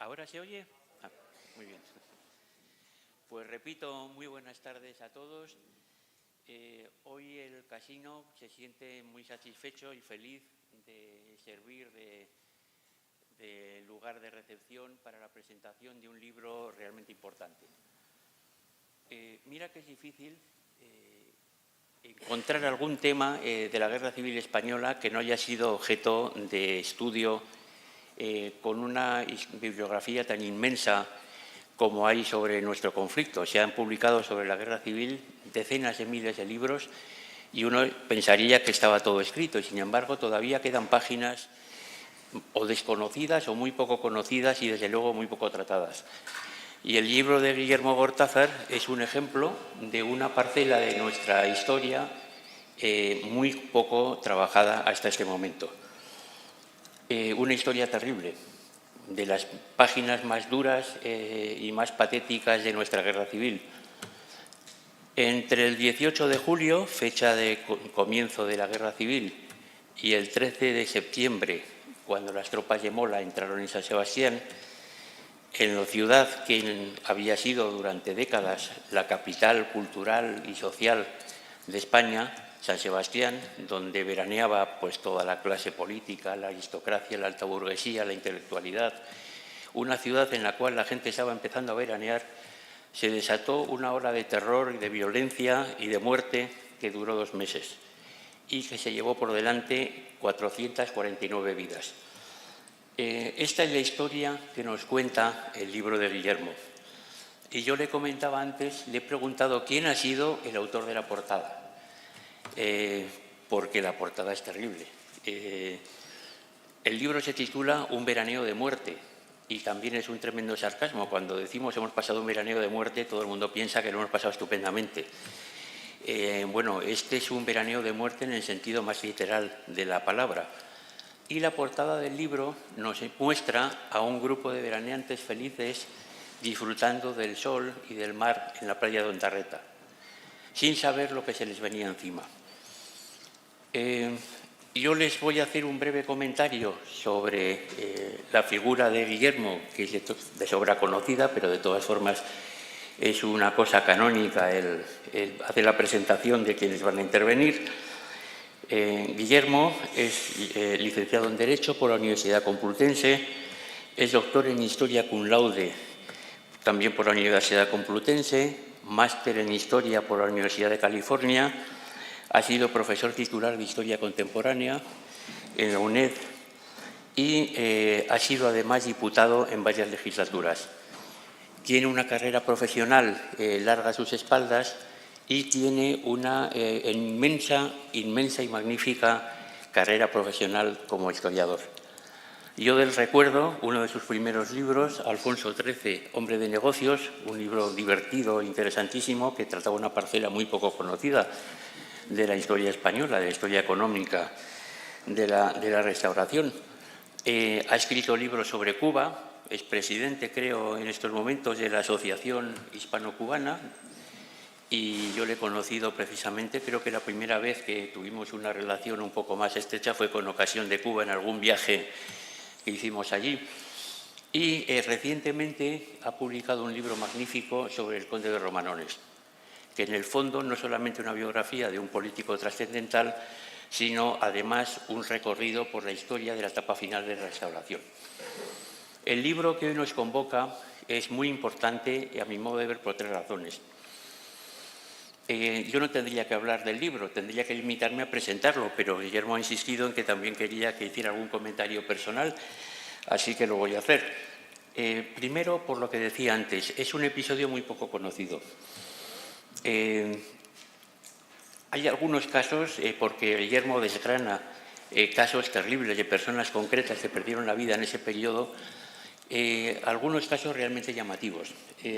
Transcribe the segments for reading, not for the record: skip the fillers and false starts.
¿Ahora se oye? Muy bien. Pues repito, muy buenas tardes a todos. Hoy el casino se siente muy satisfecho y feliz de servir de lugar de recepción para la presentación de un libro realmente importante. Mira que es difícil encontrar algún tema de la Guerra Civil Española que no haya sido objeto de estudio con una bibliografía tan inmensa como hay sobre nuestro conflicto. Se han publicado sobre la Guerra Civil decenas de miles de libros y uno pensaría que estaba todo escrito y, sin embargo, todavía quedan páginas o desconocidas o muy poco conocidas y, desde luego, muy poco tratadas. Y el libro de Guillermo Cortázar es un ejemplo de una parcela de nuestra historia muy poco trabajada hasta este momento. Una historia terrible, de las páginas más duras y más patéticas de nuestra guerra civil. Entre el 18 de julio, fecha de comienzo de la guerra civil, y el 13 de septiembre, cuando las tropas de Mola entraron en San Sebastián, en la ciudad que había sido durante décadas la capital cultural y social de España, San Sebastián, donde veraneaba pues toda la clase política, la aristocracia, la alta burguesía, la intelectualidad, una ciudad en la cual la gente estaba empezando a veranear, se desató una ola de terror y de violencia y de muerte que duró 2 meses y que se llevó por delante 449 vidas. Esta es la historia que nos cuenta el libro de Guillermo. Y yo le comentaba antes, le he preguntado quién ha sido el autor de la portada. Porque la portada es terrible. El libro se titula Un veraneo de muerte y también es un tremendo sarcasmo. Cuando decimos hemos pasado un veraneo de muerte, todo el mundo piensa que lo hemos pasado estupendamente. Bueno, este es un veraneo de muerte en el sentido más literal de la palabra. Y la portada del libro nos muestra a un grupo de veraneantes felices disfrutando del sol y del mar en la playa de Ondarreta, sin saber lo que se les venía encima. Yo les voy a hacer un breve comentario sobre la figura de Guillermo, que es de sobra conocida, pero de todas formas es una cosa canónica el hacer la presentación de quienes van a intervenir. Guillermo es licenciado en Derecho por la Universidad Complutense, es doctor en Historia cum laude también por la Universidad Complutense, máster en Historia por la Universidad de California, ha sido profesor titular de Historia Contemporánea en la UNED y ha sido además diputado en varias legislaturas. Tiene una carrera profesional larga a sus espaldas y tiene una inmensa y magnífica carrera profesional como historiador. Yo del recuerdo uno de sus primeros libros, Alfonso XIII, Hombre de Negocios, un libro divertido e interesantísimo que trataba una parcela muy poco conocida de la historia española, de la historia económica de la Restauración. Ha escrito libros sobre Cuba, es presidente, creo, en estos momentos de la Asociación Hispano-Cubana y yo le he conocido precisamente, creo que la primera vez que tuvimos una relación un poco más estrecha fue con ocasión de Cuba en algún viaje que hicimos allí. Y recientemente ha publicado un libro magnífico sobre el conde de Romanones, que en el fondo no es solamente una biografía de un político trascendental, sino además un recorrido por la historia de la etapa final de la Restauración. El libro que hoy nos convoca es muy importante, a mi modo de ver, por 3 razones. Yo no tendría que hablar del libro, tendría que limitarme a presentarlo, pero Guillermo ha insistido en que también quería que hiciera algún comentario personal, así que lo voy a hacer. Primero, por lo que decía antes, es un episodio muy poco conocido. Hay algunos casos, porque Guillermo desgrana casos terribles de personas concretas que perdieron la vida en ese periodo, algunos casos realmente llamativos.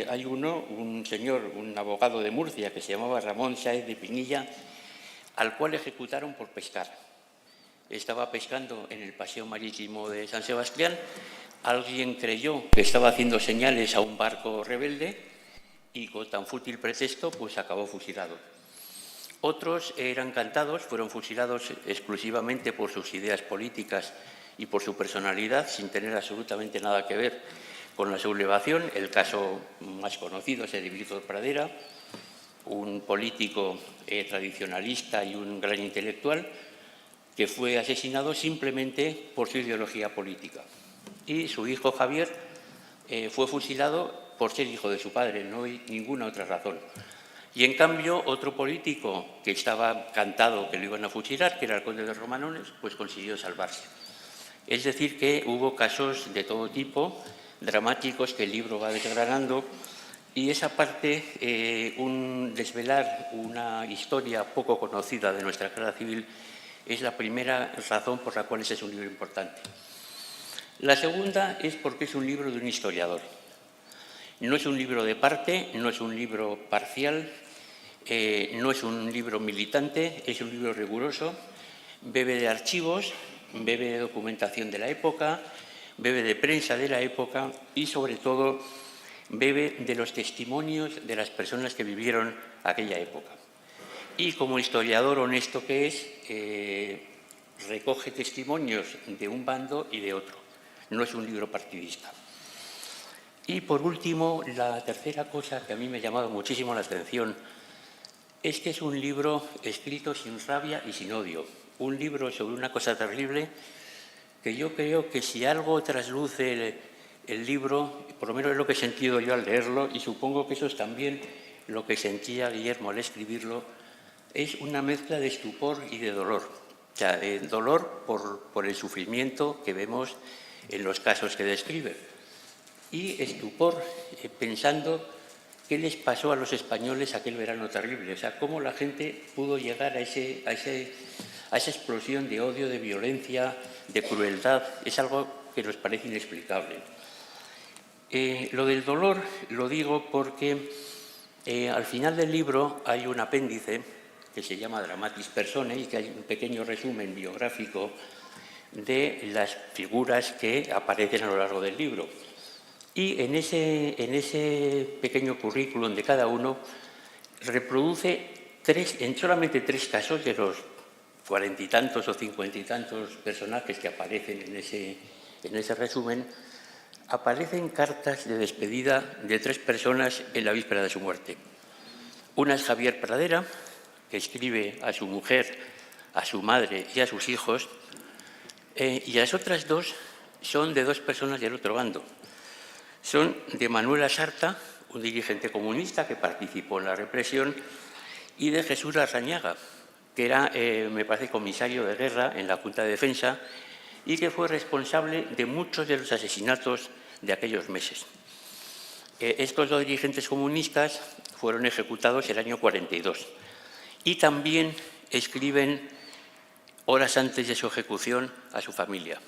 Hay un señor, un abogado de Murcia, que se llamaba Ramón Sáez de Pinilla, al cual ejecutaron por pescar. Estaba pescando en el paseo marítimo de San Sebastián, alguien creyó que estaba haciendo señales a un barco rebelde y con tan fútil pretexto pues acabó fusilado. Otros eran cantados, fueron fusilados exclusivamente por sus ideas políticas y por su personalidad, sin tener absolutamente nada que ver con la sublevación. El caso más conocido es el de Víctor Pradera, un político tradicionalista y un gran intelectual que fue asesinado simplemente por su ideología política. Y su hijo Javier fue fusilado por ser hijo de su padre, no hay ninguna otra razón. Y en cambio, otro político que estaba cantado que lo iban a fusilar, que era el conde de Romanones, pues consiguió salvarse. Es decir, que hubo casos de todo tipo, dramáticos, que el libro va desgranando, y esa parte, desvelar una historia poco conocida de nuestra guerra civil, es la primera razón por la cual ese es un libro importante. La segunda es porque es un libro de un historiador. No es un libro de parte, no es un libro parcial, no es un libro militante, es un libro riguroso, bebe de archivos, bebe de documentación de la época, bebe de prensa de la época y, sobre todo, bebe de los testimonios de las personas que vivieron aquella época. Y como historiador honesto que es, recoge testimonios de un bando y de otro. No es un libro partidista. Y, por último, la tercera cosa que a mí me ha llamado muchísimo la atención es que es un libro escrito sin rabia y sin odio. Un libro sobre una cosa terrible que yo creo que si algo trasluce el libro, por lo menos es lo que he sentido yo al leerlo, y supongo que eso es también lo que sentía Guillermo al escribirlo, es una mezcla de estupor y de dolor. O sea, de dolor por el sufrimiento que vemos en los casos que describe. Y estupor pensando qué les pasó a los españoles aquel verano terrible, o sea, cómo la gente pudo llegar a esa explosión de odio, de violencia, de crueldad. Es algo que nos parece inexplicable. Lo del dolor lo digo porque al final del libro hay un apéndice que se llama Dramatis Personae y que hay un pequeño resumen biográfico de las figuras que aparecen a lo largo del libro. Y en ese pequeño currículum de cada uno reproduce en solamente 3 casos de los 40 y tantos o 50 y tantos personajes que aparecen en ese resumen, aparecen cartas de despedida de 3 personas en la víspera de su muerte. Una es Javier Pradera, que escribe a su mujer, a su madre y a sus hijos, y las otras 2 son de 2 personas del otro bando. Son de Manuel Asarta, un dirigente comunista que participó en la represión, y de Jesús Larrañaga, que era, me parece, comisario de guerra en la Junta de Defensa y que fue responsable de muchos de los asesinatos de aquellos meses. Estos 2 dirigentes comunistas fueron ejecutados el año 42 y también escriben horas antes de su ejecución a su familia.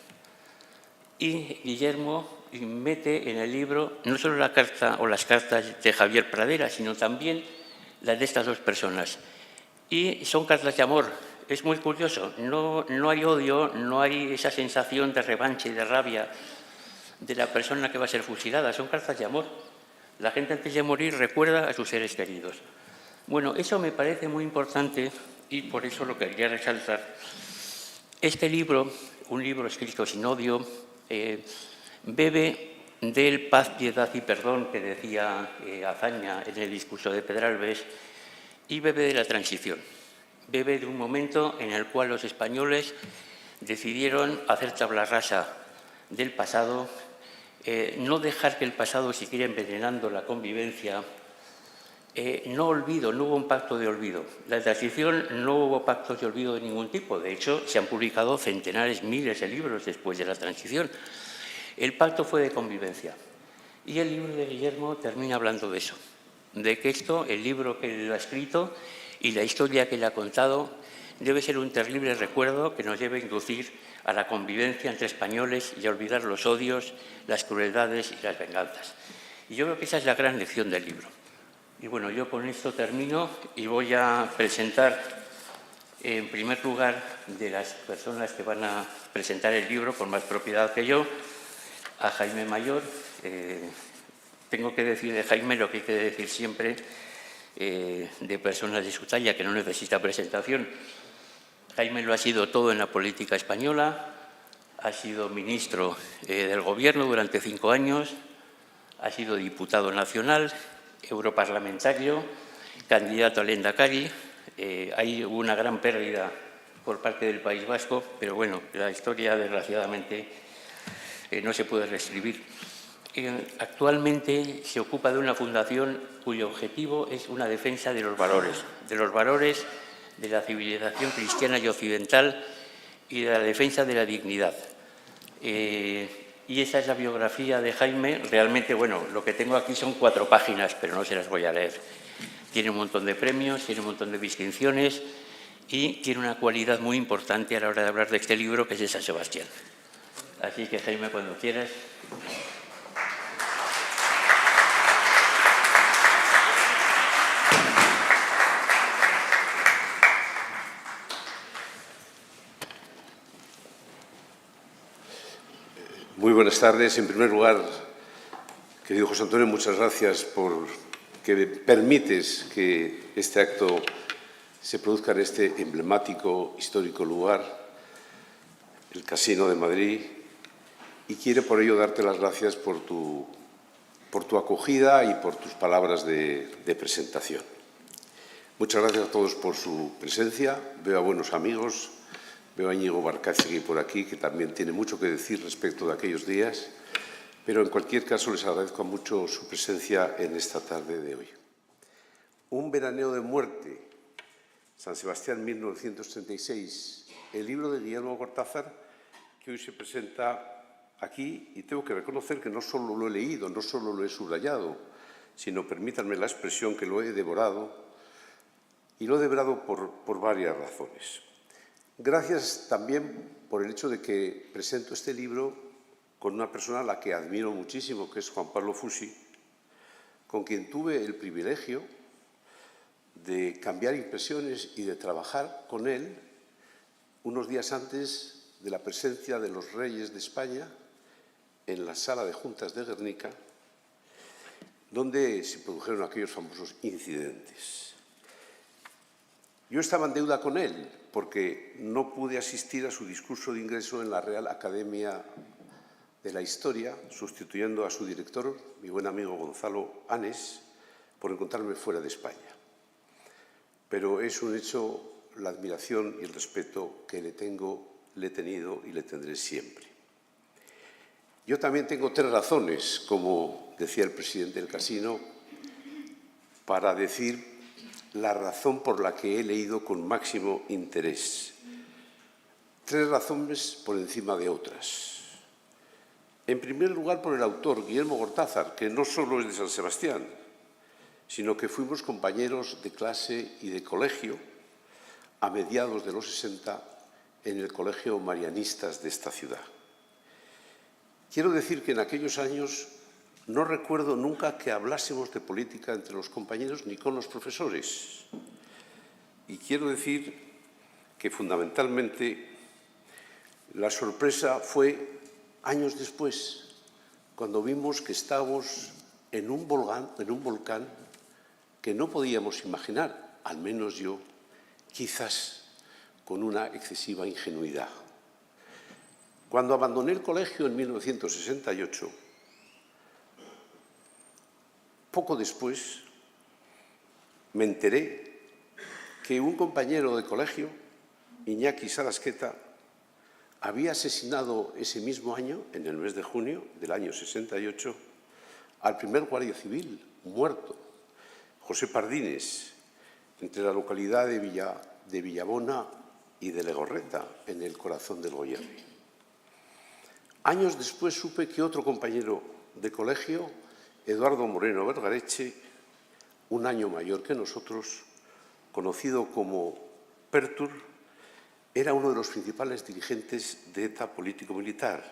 Y Guillermo mete en el libro no solo la carta o las cartas de Javier Pradera, sino también las de estas 2 personas. Y son cartas de amor. Es muy curioso, no hay odio, no hay esa sensación de revancha y de rabia de la persona que va a ser fusilada, son cartas de amor. La gente antes de morir recuerda a sus seres queridos. Bueno, eso me parece muy importante y por eso lo quería resaltar. Este libro, un libro escrito sin odio, bebe del paz, piedad y perdón que decía Azaña en el discurso de Pedralbes y bebe de la transición. Bebe de un momento en el cual los españoles decidieron hacer tabla rasa del pasado, no dejar que el pasado siguiera envenenando la convivencia. No olvido, no hubo un pacto de olvido. La transición no hubo pactos de olvido de ningún tipo. De hecho, se han publicado centenares, miles de libros después de la transición. El pacto fue de convivencia. Y el libro de Guillermo termina hablando de eso, de que el libro que él ha escrito y la historia que él ha contado debe ser un terrible recuerdo que nos debe inducir a la convivencia entre españoles y a olvidar los odios, las crueldades y las venganzas. Y yo creo que esa es la gran lección del libro. Y bueno, yo con esto termino y voy a presentar, en primer lugar, de las personas que van a presentar el libro con más propiedad que yo, a Jaime Mayor. Tengo que decir de Jaime lo que hay que decir siempre de personas de su talla, que no necesita presentación. Jaime lo ha sido todo en la política española, ha sido ministro del Gobierno durante 5 años, ha sido diputado nacional, europarlamentario, candidato al Lehendakari. Hay una gran pérdida por parte del País Vasco, pero bueno, la historia desgraciadamente no se puede reescribir. Actualmente se ocupa de una fundación cuyo objetivo es una defensa de los valores de la civilización cristiana y occidental y de la defensa de la dignidad. Y esa es la biografía de Jaime. Realmente, bueno, lo que tengo aquí son 4 páginas, pero no se las voy a leer. Tiene un montón de premios, tiene un montón de distinciones y tiene una cualidad muy importante a la hora de hablar de este libro, que es de San Sebastián. Así que, Jaime, cuando quieras. Muy buenas tardes. En primer lugar, querido José Antonio, muchas gracias por que permites que este acto se produzca en este emblemático, histórico lugar, el Casino de Madrid, y quiero por ello darte las gracias por tu acogida y por tus palabras de presentación. Muchas gracias a todos por su presencia. Veo a buenos amigos. Veo a Íñigo Barcáchegui por aquí, que también tiene mucho que decir respecto de aquellos días, pero en cualquier caso les agradezco mucho su presencia en esta tarde de hoy. Un veraneo de muerte, San Sebastián 1936, el libro de Guillermo Cortázar, que hoy se presenta aquí, y tengo que reconocer que no solo lo he leído, no solo lo he subrayado, sino, permítanme la expresión, que lo he devorado, y lo he devorado por varias razones. Gracias también por el hecho de que presento este libro con una persona a la que admiro muchísimo, que es Juan Pablo Fusi, con quien tuve el privilegio de cambiar impresiones y de trabajar con él unos días antes de la presencia de los reyes de España en la sala de juntas de Guernica, donde se produjeron aquellos famosos incidentes. Yo estaba en deuda con él porque no pude asistir a su discurso de ingreso en la Real Academia de la Historia, sustituyendo a su director, mi buen amigo Gonzalo Anes, por encontrarme fuera de España. Pero es un hecho la admiración y el respeto que le tengo, le he tenido y le tendré siempre. Yo también tengo 3 razones, como decía el presidente del Casino, para decir la razón por la que he leído con máximo interés. 3 razones por encima de otras. En primer lugar, por el autor, Guillermo Cortázar, que no solo es de San Sebastián, sino que fuimos compañeros de clase y de colegio a mediados de los 60 en el Colegio Marianistas de esta ciudad. Quiero decir que en aquellos años no recuerdo nunca que hablásemos de política entre los compañeros ni con los profesores. Y quiero decir que fundamentalmente la sorpresa fue años después, cuando vimos que estábamos en un volcán que no podíamos imaginar, al menos yo, quizás con una excesiva ingenuidad. Cuando abandoné el colegio en 1968, poco después me enteré que un compañero de colegio, Iñaki Sarasqueta, había asesinado ese mismo año, en el mes de junio del año 68, al primer guardia civil muerto, José Pardines, entre la localidad de Villabona y de Legorreta, en el corazón del Goierri. Años después supe que otro compañero de colegio, Eduardo Moreno Vergareche, un año mayor que nosotros, conocido como Pertur, era uno de los principales dirigentes de ETA político-militar,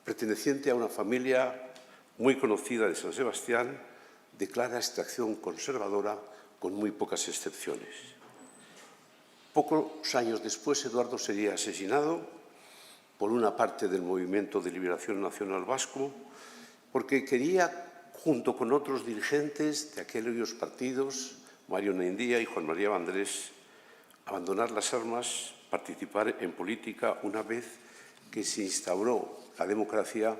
perteneciente a una familia muy conocida de San Sebastián, de clara extracción conservadora, con muy pocas excepciones. Pocos años después, Eduardo sería asesinado por una parte del Movimiento de Liberación Nacional Vasco, porque quería, junto con otros dirigentes de aquellos partidos, Mario Naindía y Juan María Vandrés, abandonar las armas, participar en política una vez que se instauró la democracia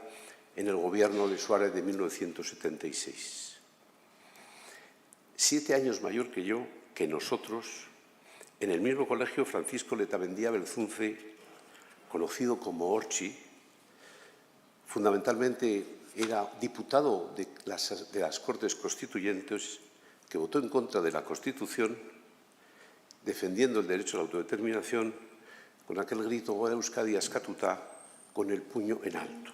en el gobierno de Suárez de 1976. 7 años mayor que yo, que nosotros, en el mismo colegio Francisco Letamendia Belzunce, conocido como Orchi, fundamentalmente era diputado de las Cortes Constituyentes, que votó en contra de la Constitución, defendiendo el derecho a la autodeterminación, con aquel grito "Gora Euskadi askatuta", con el puño en alto.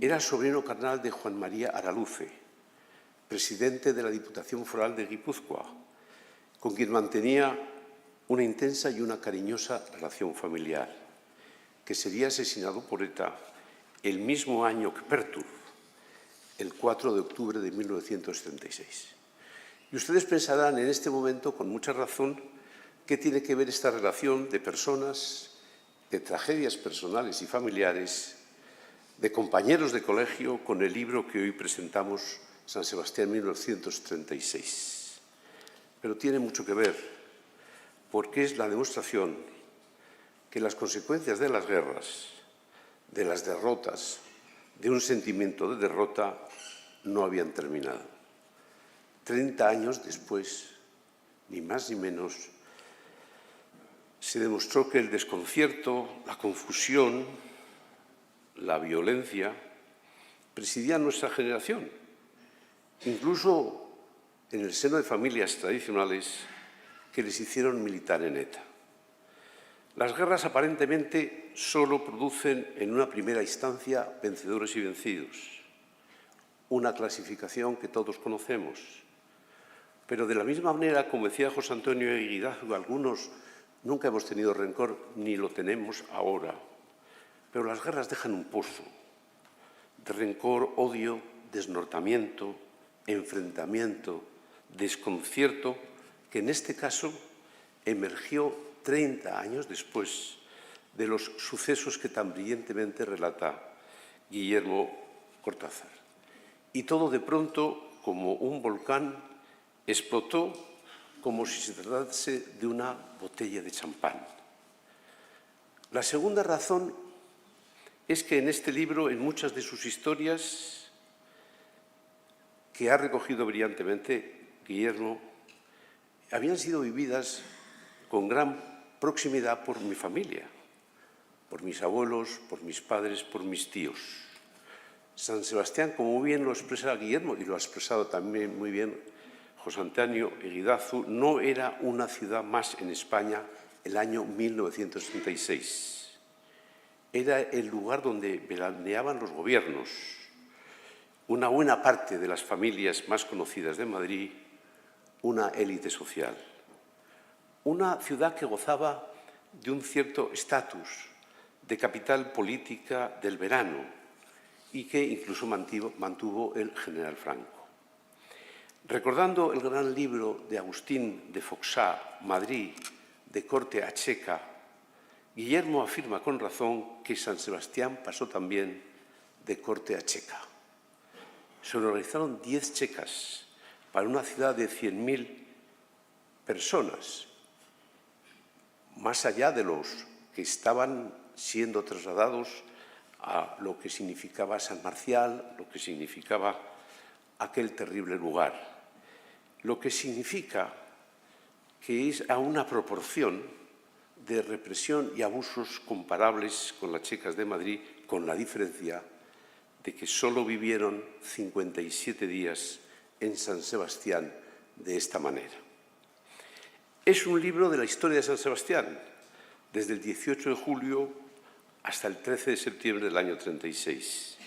Era sobrino carnal de Juan María Araluce, presidente de la Diputación Foral de Guipúzcoa, con quien mantenía una intensa y una cariñosa relación familiar, que sería asesinado por ETA el mismo año que Pertur, el 4 de octubre de 1976. Y ustedes pensarán en este momento, con mucha razón, qué tiene que ver esta relación de personas, de tragedias personales y familiares, de compañeros de colegio, con el libro que hoy presentamos, San Sebastián 1936. Pero tiene mucho que ver, porque es la demostración que las consecuencias de las guerras, de las derrotas, de un sentimiento de derrota, no habían terminado. 30 años después, ni más ni menos, se demostró que el desconcierto, la confusión, la violencia presidían nuestra generación, incluso en el seno de familias tradicionales que les hicieron militar en ETA. Las guerras aparentemente solo producen en una primera instancia vencedores y vencidos, una clasificación que todos conocemos. Pero de la misma manera, como decía José Antonio Eguidazu, algunos nunca hemos tenido rencor ni lo tenemos ahora, pero las guerras dejan un pozo de rencor, odio, desnortamiento, enfrentamiento, desconcierto, que en este caso emergió 30 años después de los sucesos que tan brillantemente relata Guillermo Cortázar. Y todo de pronto, como un volcán, explotó como si se tratase de una botella de champán. La segunda razón es que en este libro, en muchas de sus historias, que ha recogido brillantemente Guillermo, habían sido vividas con gran proximidad por mi familia, por mis abuelos, por mis padres, por mis tíos. San Sebastián, como muy bien lo expresa Guillermo, y lo ha expresado también muy bien José Antonio Eguidazu, no era una ciudad más en España el año 1936. Era el lugar donde veraneaban los gobiernos, una buena parte de las familias más conocidas de Madrid, una élite social. Una ciudad que gozaba de un cierto estatus de capital política del verano y que incluso mantuvo el general Franco. Recordando el gran libro de Agustín de Foxá, Madrid, de corte a checa, Guillermo afirma con razón que San Sebastián pasó también de corte a checa. Se organizaron 10 checas para una ciudad de 100.000 personas, más allá de los que estaban siendo trasladados a lo que significaba San Marcial, lo que significaba aquel terrible lugar. Lo que significa que es a una proporción de represión y abusos comparables con las checas de Madrid, con la diferencia de que solo vivieron 57 días en San Sebastián de esta manera. Es un libro de la historia de San Sebastián, desde el 18 de julio hasta el 13 de septiembre del año 36.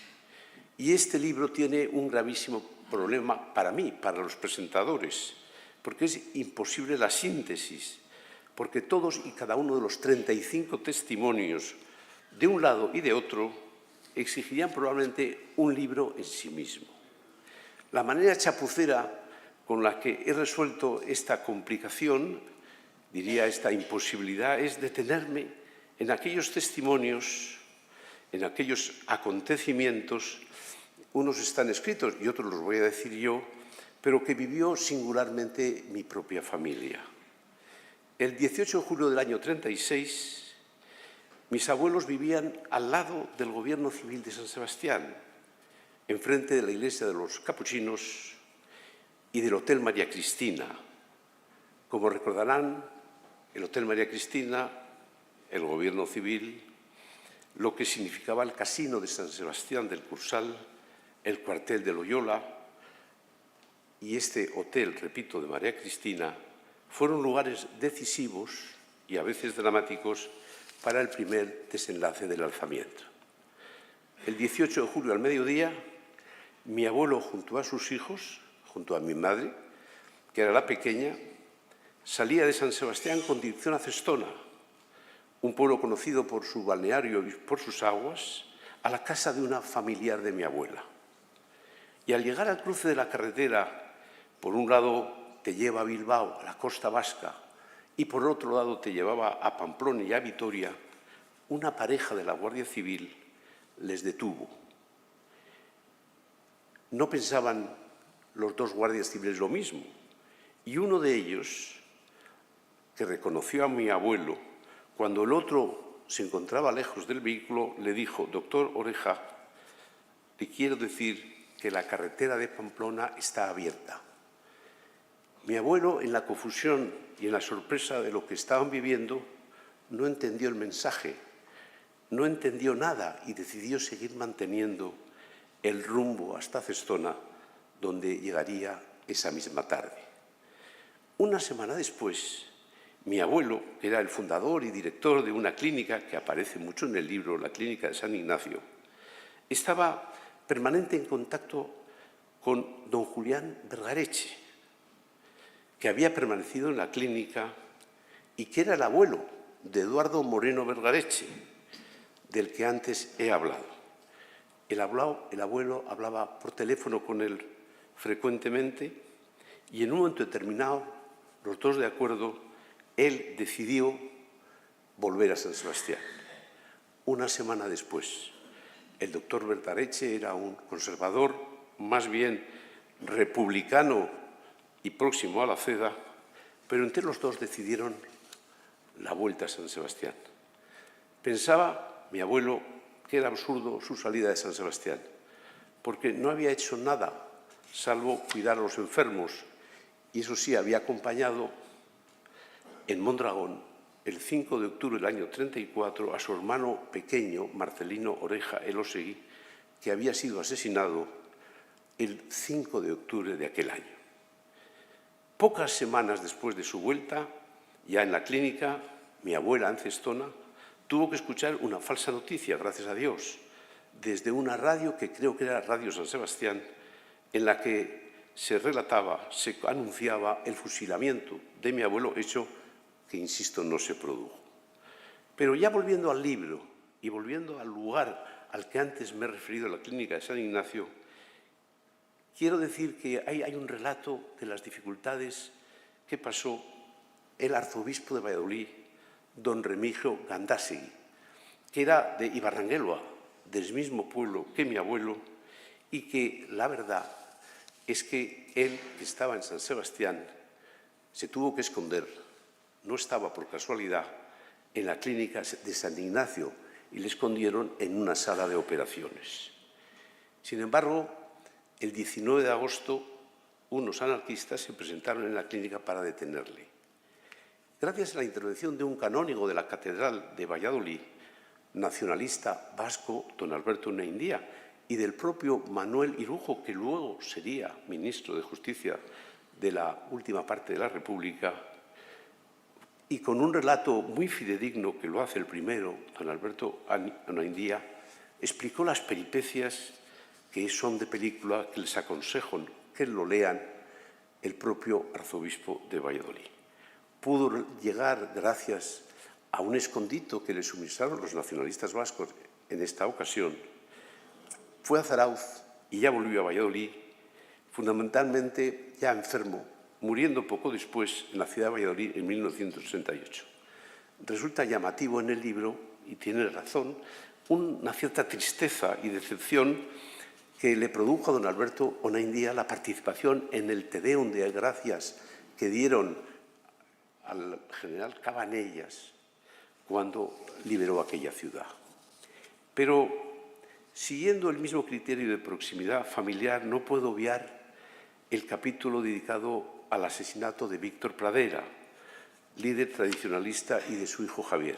Y este libro tiene un gravísimo problema para mí, para los presentadores, porque es imposible la síntesis, porque todos y cada uno de los 35 testimonios de un lado y de otro exigirían probablemente un libro en sí mismo. La manera chapucera con la que he resuelto esta complicación, diría esta imposibilidad, es detenerme en aquellos testimonios, en aquellos acontecimientos. Unos están escritos y otros los voy a decir yo, pero que vivió singularmente mi propia familia. El 18 de julio del año 36, mis abuelos vivían al lado del gobierno civil de San Sebastián, enfrente de la iglesia de los Capuchinos y del Hotel María Cristina. Como recordarán, el Hotel María Cristina, el gobierno civil, lo que significaba el Casino de San Sebastián del Cursal, el cuartel de Loyola y este hotel, repito, de María Cristina, fueron lugares decisivos y a veces dramáticos para el primer desenlace del alzamiento. El 18 de julio al mediodía, mi abuelo junto a sus hijos, junto a mi madre, que era la pequeña, salía de San Sebastián con dirección a Cestona, un pueblo conocido por su balneario y por sus aguas, a la casa de una familiar de mi abuela. Y al llegar al cruce de la carretera, por un lado te lleva a Bilbao, a la costa vasca, y por otro lado te llevaba a Pamplona y a Vitoria, una pareja de la Guardia Civil les detuvo. No pensaban los dos guardias civiles lo mismo, y uno de ellos, que reconoció a mi abuelo, cuando el otro se encontraba lejos del vehículo, le dijo: «Doctor Oreja, le quiero decir que la carretera de Pamplona está abierta». Mi abuelo, en la confusión y en la sorpresa de lo que estaban viviendo, no entendió el mensaje, no entendió nada y decidió seguir manteniendo el rumbo hasta Cestona, donde llegaría esa misma tarde. Una semana después, mi abuelo, que era el fundador y director de una clínica que aparece mucho en el libro, la Clínica de San Ignacio, estaba permanente en contacto con don Julián Vergareche, que había permanecido en la clínica y que era el abuelo de Eduardo Moreno Vergareche, del que antes he hablado. El abuelo hablaba por teléfono con él frecuentemente y en un momento determinado, los dos de acuerdo, él decidió volver a San Sebastián. Una semana después, el doctor Vergareche era un conservador, más bien republicano y próximo a la ceda, pero entre los dos decidieron la vuelta a San Sebastián. Pensaba mi abuelo que era absurdo su salida de San Sebastián, porque no había hecho nada salvo cuidar a los enfermos, y eso sí, había acompañado en Mondragón, el 5 de octubre del año 34, a su hermano pequeño, Marcelino Oreja Elosegui, que había sido asesinado el 5 de octubre de aquel año. Pocas semanas después de su vuelta, ya en la clínica, mi abuela en Cestona tuvo que escuchar una falsa noticia, gracias a Dios, desde una radio que creo que era Radio San Sebastián, en la que se relataba, se anunciaba el fusilamiento de mi abuelo, hecho que, insisto, no se produjo. Pero ya volviendo al libro y volviendo al lugar al que antes me he referido, la Clínica de San Ignacio, quiero decir que hay un relato de las dificultades que pasó el arzobispo de Valladolid, don Remigio Gandásegui, que era de Ibarranguelua, del mismo pueblo que mi abuelo, y que la verdad es que él, que estaba en San Sebastián, se tuvo que esconder, no estaba por casualidad en la clínica de San Ignacio y le escondieron en una sala de operaciones. Sin embargo, el 19 de agosto, unos anarquistas se presentaron en la clínica para detenerle. Gracias a la intervención de un canónigo de la Catedral de Valladolid, nacionalista vasco, don Alberto Onaindia, y del propio Manuel Irujo, que luego sería ministro de Justicia de la última parte de la República, y con un relato muy fidedigno que lo hace el primero, don Alberto Onaindia, explicó las peripecias que son de película, que les aconsejo que lo lean, el propio arzobispo de Valladolid. Pudo llegar gracias a un escondito que le suministraron los nacionalistas vascos en esta ocasión. Fue a Zarauz y ya volvió a Valladolid, fundamentalmente ya enfermo, muriendo poco después en la ciudad de Valladolid en 1968. Resulta llamativo en el libro, y tiene razón, una cierta tristeza y decepción que le produjo a don Alberto Onaindia la participación en el Te Deum de gracias que dieron al general Cabanellas cuando liberó aquella ciudad. Pero Siguiendo el mismo criterio de proximidad familiar, no puedo obviar el capítulo dedicado al asesinato de Víctor Pradera, líder tradicionalista, y de su hijo Javier.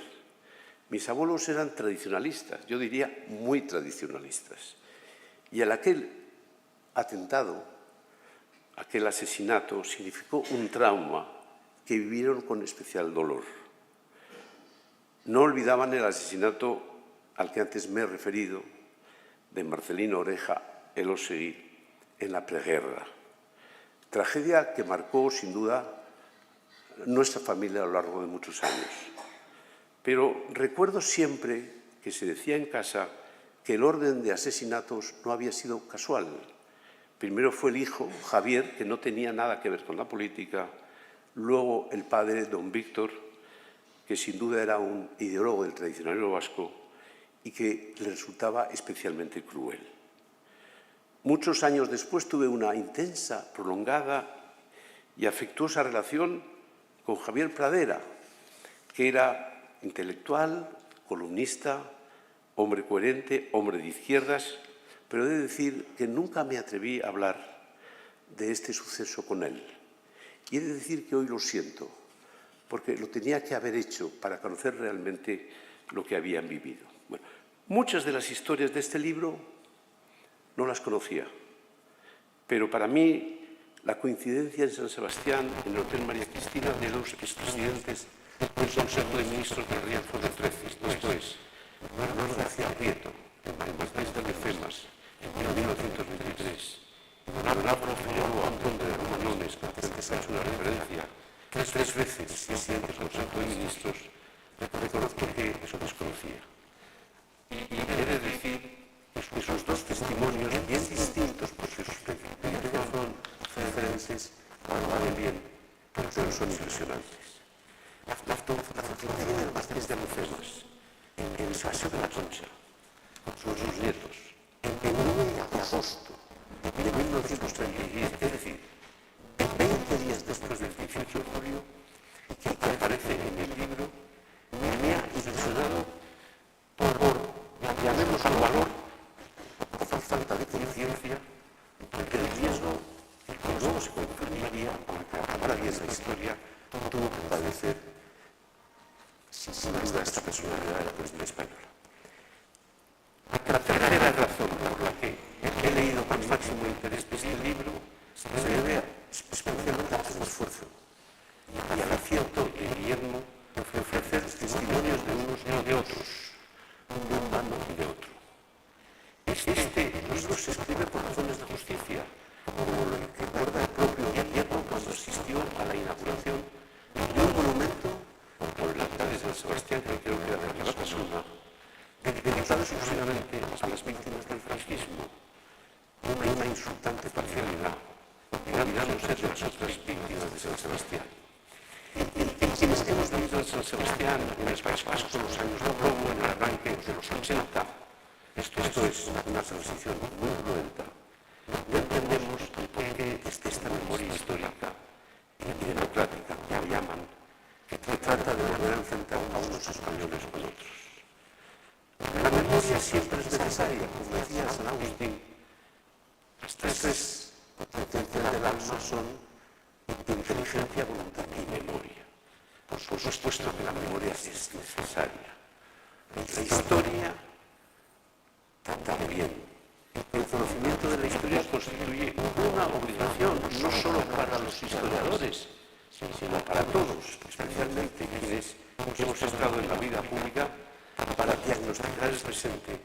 Mis abuelos eran tradicionalistas, yo diría muy tradicionalistas, y aquel atentado, aquel asesinato, significó un trauma que vivieron con especial dolor. No olvidaban el asesinato al que antes me he referido, de Marcelino Oreja Elósegui, en la preguerra. Tragedia que marcó, sin duda, nuestra familia a lo largo de muchos años. Pero recuerdo siempre que se decía en casa que el orden de asesinatos no había sido casual. Primero fue el hijo, Javier, que no tenía nada que ver con la política, luego el padre, don Víctor, que sin duda era un ideólogo del tradicionalismo vasco y que le resultaba especialmente cruel. Muchos años después tuve una intensa, prolongada y afectuosa relación con Javier Pradera, que era intelectual, columnista, hombre coherente, hombre de izquierdas, pero he de decir que nunca me atreví a hablar de este suceso con él. Y he de decir que hoy lo siento, porque lo tenía que haber hecho para conocer realmente lo que habían vivido. Bueno, muchas de las historias de este libro no las conocía, pero para mí la coincidencia en San Sebastián, en el Hotel María Cristina, de dos expresidentes del Consejo de Ministros del Rialzo de Trecis, esto es, Manuel García Prieto, el Marqués de Lecemas, en 1923, Álvaro Figueroa Antón de Romanones, al que se ha hecho una referencia, tres veces presidente del Consejo de Ministros, reconozco que eso desconocía. Y he de decir que esos dos testimonios, bien distintos por sus perspectivas, son referentes, valen bien, pero son impresionantes. La fotografía del Marqués de Lecemas, en el Paseo de la Concha, con sus nietos, en 9 de agosto de 1937, es decir, 20 días después del 18 de julio, que aparece en el libro, me ha impresionado por llamémoslo al valor, por falta de conciencia, porque el riesgo que luego se confirmaría, porque acabara bien la historia, tuvo que padecer sin duda esta personalidad de la política española. La tercera razón por la que he leído con máximo interés este libro se debe especialmente a su esfuerzo y al acierto de Guillermo de ofrecer testimonios de unos y de otros, de un bando y de otro. Este libro se escribe por razones de justicia, como lo recuerda el propio Guillermo cuando asistió a la inauguración de un monumento por el altar de San Sebastián, que creo que era de la persona, dedicado exclusivamente a las víctimas del franquismo, una insultante parcialidad, olvidándose de las otras víctimas de San Sebastián. Y quienes hemos vivido en San Sebastián, en el País Vasco, los años de robo, en el arranque de los 80, esto es una transición muy cruenta, no entendemos por qué esta memoria histórica y democrática, que la llaman, que trata de volver a enfrentar a unos españoles con otros. La memoria siempre es necesaria, como decía San Agustín. Las tres potencias del alma son inteligencia, voluntad y memoria. Por supuesto que la memoria es necesaria. La historia también. El conocimiento de la historia constituye una obligación, no solo para los historiadores, sino para todos, especialmente quienes hemos estado en la vida pública, para diagnosticar el presente,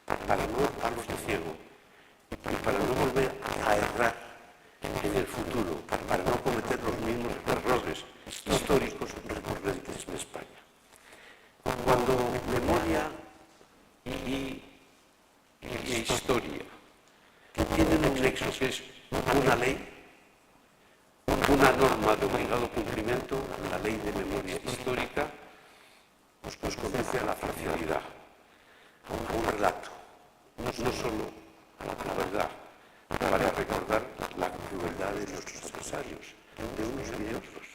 para no darnos de ciego y para no volver a errar en el futuro, para no cometer los mismos errores históricos recurrentes en España. Cuando memoria y historia tienen un nexo que es una ley, una norma de obligado cumplimiento, la ley de memoria histórica, nos conduce a la parcialidad, a un relato, no solo a la verdad, para recordar la crueldad de nuestros adversarios, de unos y de otros.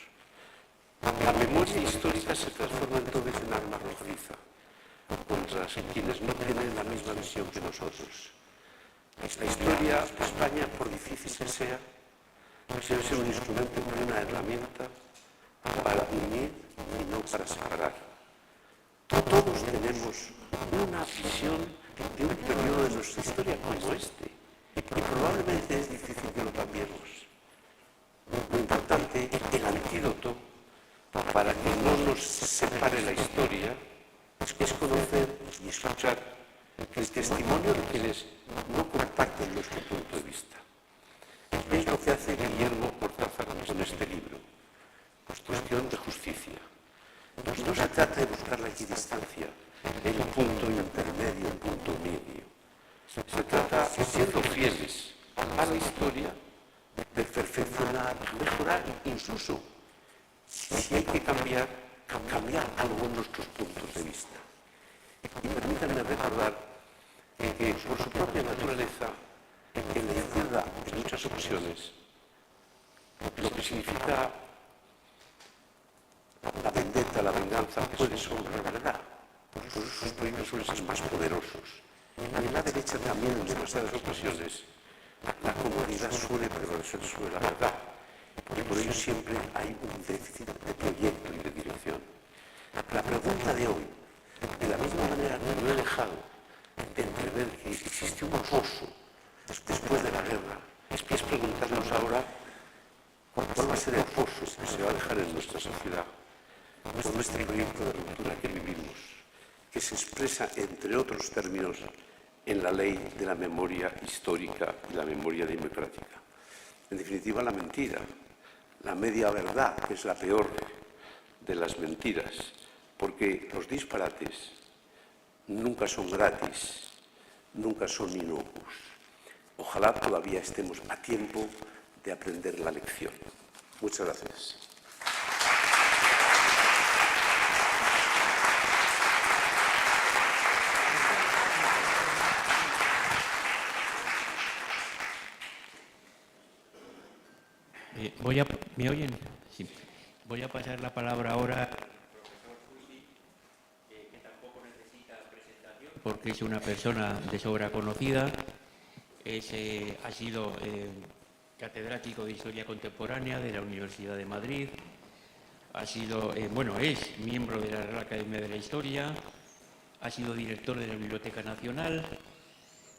La memoria histórica se transforma entonces en arma arrojadiza contra otras quienes no tienen la misma visión que nosotros. La historia de España, por difícil que sea, debe ser un instrumento y una herramienta para unir y no para separar. Todos tenemos una visión de un periodo de nuestra historia como este, y probablemente es difícil que lo cambiemos. Lo importante, el antídoto para que no nos separe la historia, es conocer y escuchar el testimonio de quienes no comparten nuestro punto de vista. Es lo que hace Guillermo Cortázar con este libro. Cuestión de justicia. No se trata de buscar la equidistancia, el punto intermedio, el punto medio. Se trata, siendo fieles a la historia, de perfeccionar, mejorar, incluso, si hay que cambiar algo en nuestros puntos de vista. Y permítanme recordar que por su propia naturaleza, en la izquierda, en muchas ocasiones, lo que significa la vendetta, la venganza, puede ser una verdad. Sus proyectos suelen ser más poderosos. Y en la derecha también, en demasiadas ocasiones, la comodidad suele prevalecer sobre la verdad. Y por ello siempre hay un déficit de proyecto y de dirección. La pregunta de hoy, de la misma manera que no he dejado de entrever que existe un foso después de la guerra, es preguntarnos ahora cuál va a ser el foso que se va a dejar en nuestra sociedad con este proyecto de ruptura que vivimos, que se expresa, entre otros términos, en la ley de la memoria histórica y la memoria democrática. En definitiva, la mentira, la media verdad, que es la peor de las mentiras, porque los disparates nunca son gratis, nunca son inocuos. Ojalá todavía estemos a tiempo de aprender la lección. Muchas gracias. ¿Me oyen? Sí. Voy a pasar la palabra ahora al profesor Fusi, que tampoco necesita presentación, porque es una persona de sobra conocida. Ha sido catedrático de Historia Contemporánea de la Universidad de Madrid. Es miembro de la Real Academia de la Historia. Ha sido director de la Biblioteca Nacional.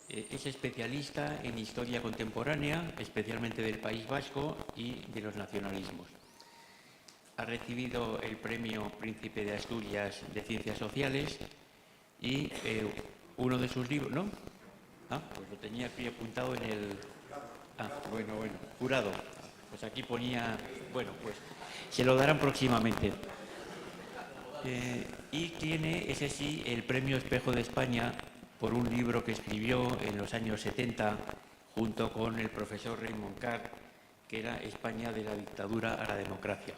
Es especialista en historia contemporánea, especialmente del País Vasco y de los nacionalismos. Ha recibido el Premio Príncipe de Asturias de Ciencias Sociales y uno de sus libros... ¿No? Pues lo tenía aquí apuntado en el... jurado. Pues aquí ponía... Pues se lo darán próximamente. Y tiene, ese sí, el Premio Espejo de España por un libro que escribió en los años 70 junto con el profesor Raymond Carr, que era España de la dictadura a la democracia.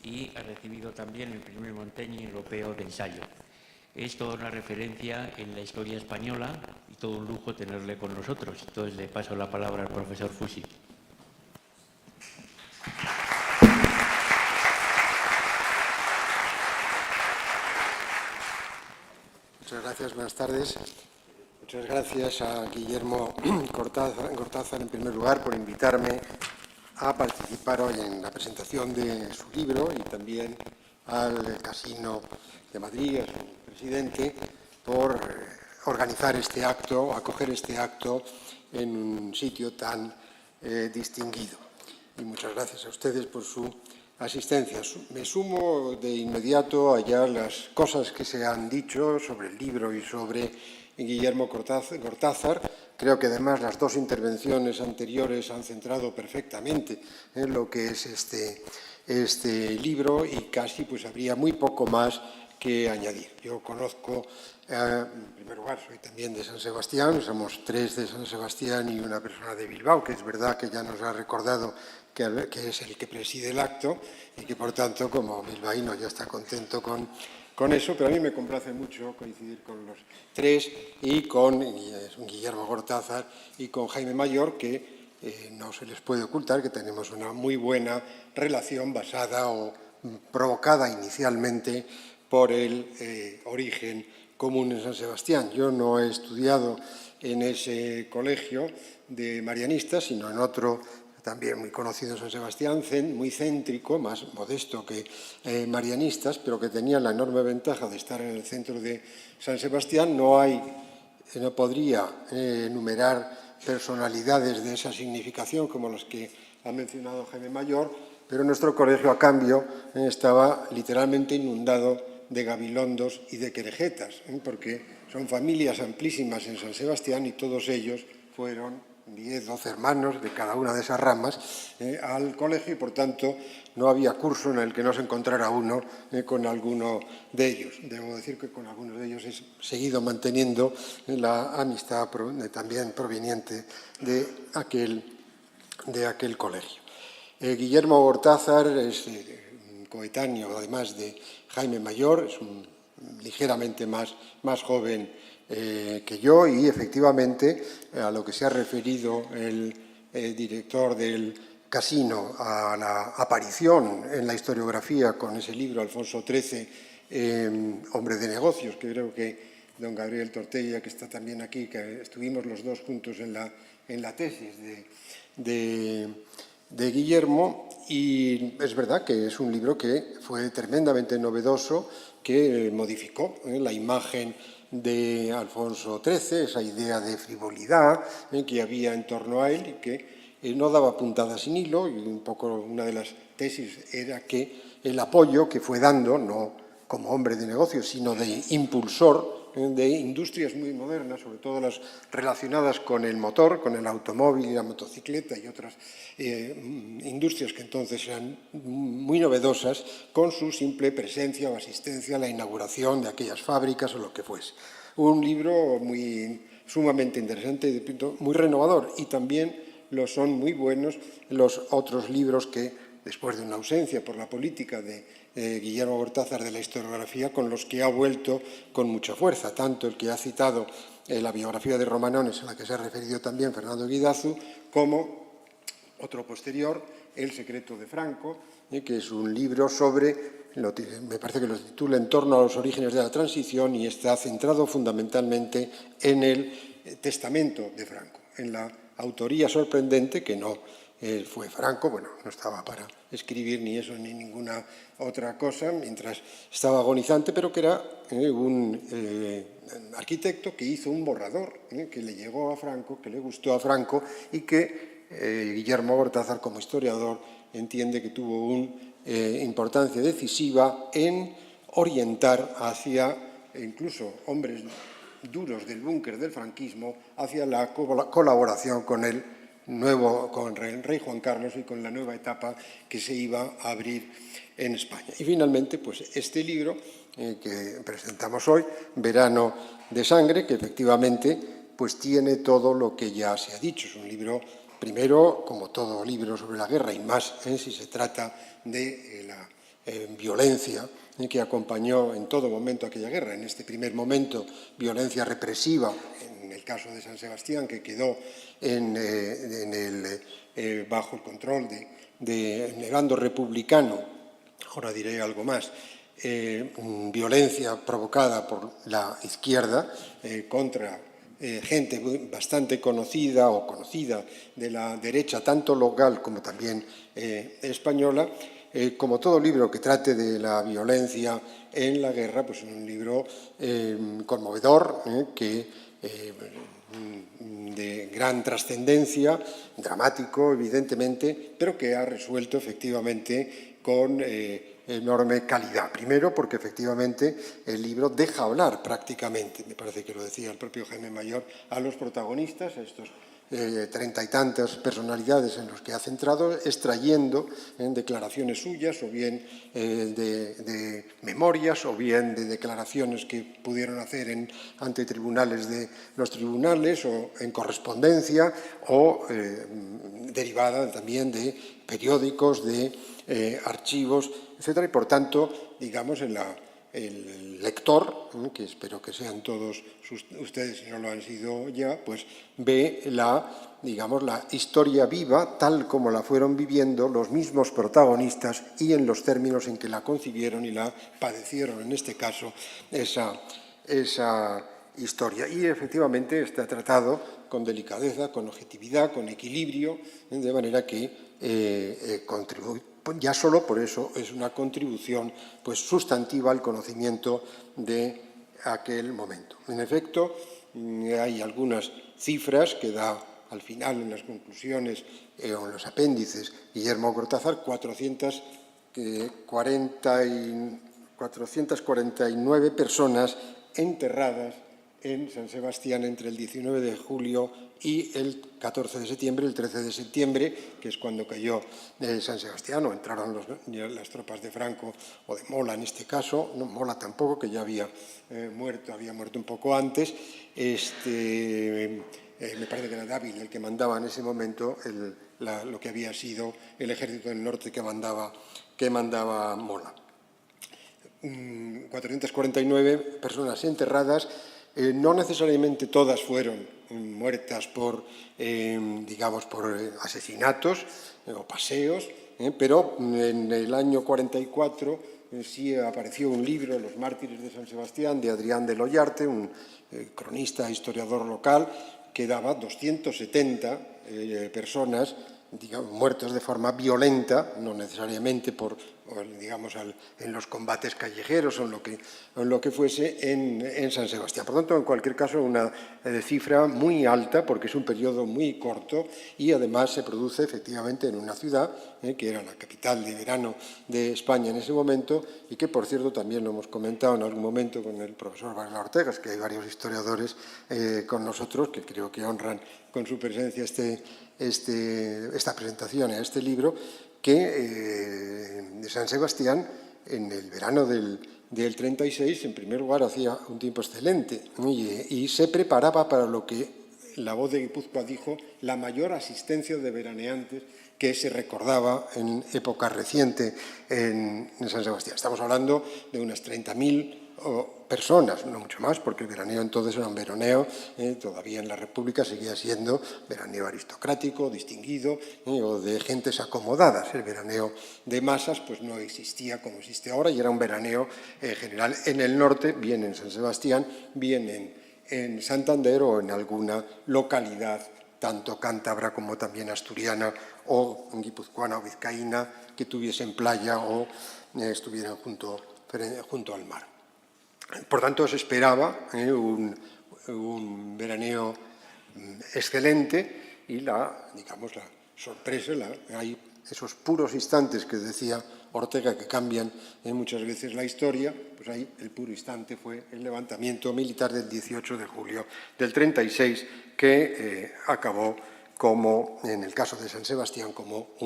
Y ha recibido también el primer Montaigne Europeo de ensayo. Es toda una referencia en la historia española y todo un lujo tenerle con nosotros. Entonces le paso la palabra al profesor Fusi. Muchas gracias, buenas tardes. Muchas gracias a Guillermo Cortázar, en primer lugar, por invitarme a participar hoy en la presentación de su libro y también al Casino de Madrid, a su presidente, por organizar este acto, acoger este acto en un sitio tan distinguido. Y muchas gracias a ustedes por su asistencia. Me sumo de inmediato a ya las cosas que se han dicho sobre el libro y sobre Guillermo Cortázar. Creo que además las dos intervenciones anteriores han centrado perfectamente en lo que es este libro y casi pues habría muy poco más que añadir. Yo conozco, en primer lugar, soy también de San Sebastián, somos tres de San Sebastián y una persona de Bilbao, que es verdad que ya nos ha recordado que es el que preside el acto y que, por tanto, como bilbaíno ya está contento con eso, pero a mí me complace mucho coincidir con los tres y con Guillermo Cortázar y con Jaime Mayor, que no se les puede ocultar que tenemos una muy buena relación basada o provocada inicialmente por el origen común en San Sebastián. Yo no he estudiado en ese colegio de marianistas, sino en otro también muy conocido en San Sebastián, muy céntrico, más modesto que marianistas, pero que tenía la enorme ventaja de estar en el centro de San Sebastián. No podría enumerar personalidades de esa significación como las que ha mencionado Jaime Mayor, pero nuestro colegio, a cambio, estaba literalmente inundado de gabilondos y de querejetas, porque son familias amplísimas en San Sebastián y todos ellos fueron 10, 12 hermanos de cada una de esas ramas al colegio y, por tanto, no había curso en el que no se encontrara uno con alguno de ellos. Debo decir que con algunos de ellos he seguido manteniendo la amistad también proveniente de aquel colegio. Guillermo Gortázar es coetáneo, además de Jaime Mayor, es ligeramente más joven que yo, y efectivamente a lo que se ha referido el director del Casino, a la aparición en la historiografía con ese libro Alfonso XIII, Hombre de Negocios, que creo que don Gabriel Tortella, que está también aquí, que estuvimos los dos juntos en la tesis de Guillermo, y es verdad que es un libro que fue tremendamente novedoso, que modificó la imagen de Alfonso XIII, esa idea de frivolidad que había en torno a él y que no daba puntada sin hilo, y un poco una de las tesis era que el apoyo que fue dando, no como hombre de negocios, sino de impulsor de industrias muy modernas, sobre todo las relacionadas con el motor, con el automóvil y la motocicleta y otras industrias que entonces eran muy novedosas, con su simple presencia o asistencia a la inauguración de aquellas fábricas o lo que fuese. Un libro sumamente interesante, muy renovador, y también lo son muy buenos los otros libros que, después de una ausencia por la política de Guillermo Gortázar de la historiografía, con los que ha vuelto con mucha fuerza, tanto el que ha citado la biografía de Romanones, a la que se ha referido también Fernando Guidazu, como otro posterior, El secreto de Franco, que es un libro sobre, me parece que lo titula En torno a los orígenes de la transición, y está centrado fundamentalmente en el testamento de Franco, en la autoría sorprendente, que no fue Franco, bueno, no estaba para escribir ni eso ni ninguna otra cosa mientras estaba agonizante, pero que era un arquitecto que hizo un borrador que le llegó a Franco, que le gustó a Franco, y que Guillermo Gortázar, como historiador, entiende que tuvo una importancia decisiva en orientar hacia, incluso hombres duros del búnker del franquismo, hacia la colaboración con el rey Juan Carlos y con la nueva etapa que se iba a abrir en España. Y finalmente, pues este libro que presentamos hoy, Verano de Sangre, que efectivamente pues tiene todo lo que ya se ha dicho. Es un libro, primero, como todo libro sobre la guerra, y más si se trata de la violencia que acompañó en todo momento aquella guerra. En este primer momento, violencia represiva, en el caso de San Sebastián, que quedó bajo el control del bando republicano. Ahora diré algo más. Violencia provocada por la izquierda contra gente bastante conocida o conocida de la derecha, tanto local como también española. Como todo libro que trate de la violencia en la guerra, pues es un libro conmovedor, de gran trascendencia, dramático, evidentemente, pero que ha resuelto efectivamente con enorme calidad. Primero, porque efectivamente el libro deja hablar prácticamente, me parece que lo decía el propio Jaime Mayor, a los protagonistas, a estos 30 y tantas personalidades en los que ha centrado, extrayendo declaraciones suyas, o bien de memorias, o bien de declaraciones que pudieron hacer ante tribunales de los tribunales, o en correspondencia, o derivada también de periódicos, de archivos, etcétera. Y por tanto, digamos, el lector, que espero que sean todos ustedes, si no lo han sido ya, pues ve la historia viva tal como la fueron viviendo los mismos protagonistas y en los términos en que la concibieron y la padecieron, en este caso, esa historia. Y efectivamente está tratado con delicadeza, con objetividad, con equilibrio, de manera que ya solo por eso es una contribución pues, sustantiva al conocimiento de aquel momento. En efecto, hay algunas cifras que da al final en las conclusiones o en los apéndices Guillermo Cortázar, 449 personas enterradas en San Sebastián entre el 19 de julio y el 14 de septiembre, el 13 de septiembre, que es cuando cayó San Sebastián, o entraron las tropas de Franco o de Mola en este caso, no Mola tampoco, que ya había muerto un poco antes. Me parece que era Dávila el que mandaba en ese momento lo que había sido el ejército del norte que mandaba Mola. 449 personas enterradas, no necesariamente todas fueron muertas por asesinatos o paseos, pero en el año 44 sí apareció un libro, Los mártires de San Sebastián, de Adrián de Loyarte, un cronista e historiador local, que daba 270 personas, muertos de forma violenta, no necesariamente en los combates callejeros o en lo que fuese en San Sebastián. Por tanto, en cualquier caso, una cifra muy alta, porque es un periodo muy corto y además se produce efectivamente en una ciudad que era la capital de verano de España en ese momento y que, por cierto, también lo hemos comentado en algún momento con el profesor Varela Ortega, es que hay varios historiadores con nosotros que creo que honran con su presencia esta presentación, este libro, que de San Sebastián, en el verano del 36, en primer lugar, hacía un tiempo excelente y se preparaba para lo que La Voz de Guipúzcoa dijo, la mayor asistencia de veraneantes que se recordaba en época reciente en San Sebastián. Estamos hablando de unas 30.000 personas, no mucho más, porque el veraneo entonces era un veraneo, todavía en la República seguía siendo veraneo aristocrático, distinguido, o de gentes acomodadas. El veraneo de masas pues no existía como existe ahora y era un veraneo general en el norte, bien en San Sebastián, bien en Santander o en alguna localidad, tanto cántabra como también asturiana o guipuzcoana o vizcaína, que tuviesen playa o estuvieran junto al mar. Por tanto, se esperaba un veraneo excelente y la sorpresa, hay esos puros instantes que decía Ortega que cambian muchas veces la historia, pues ahí el puro instante fue el levantamiento militar del 18 de julio del 36 que acabó como, en el caso de San Sebastián, como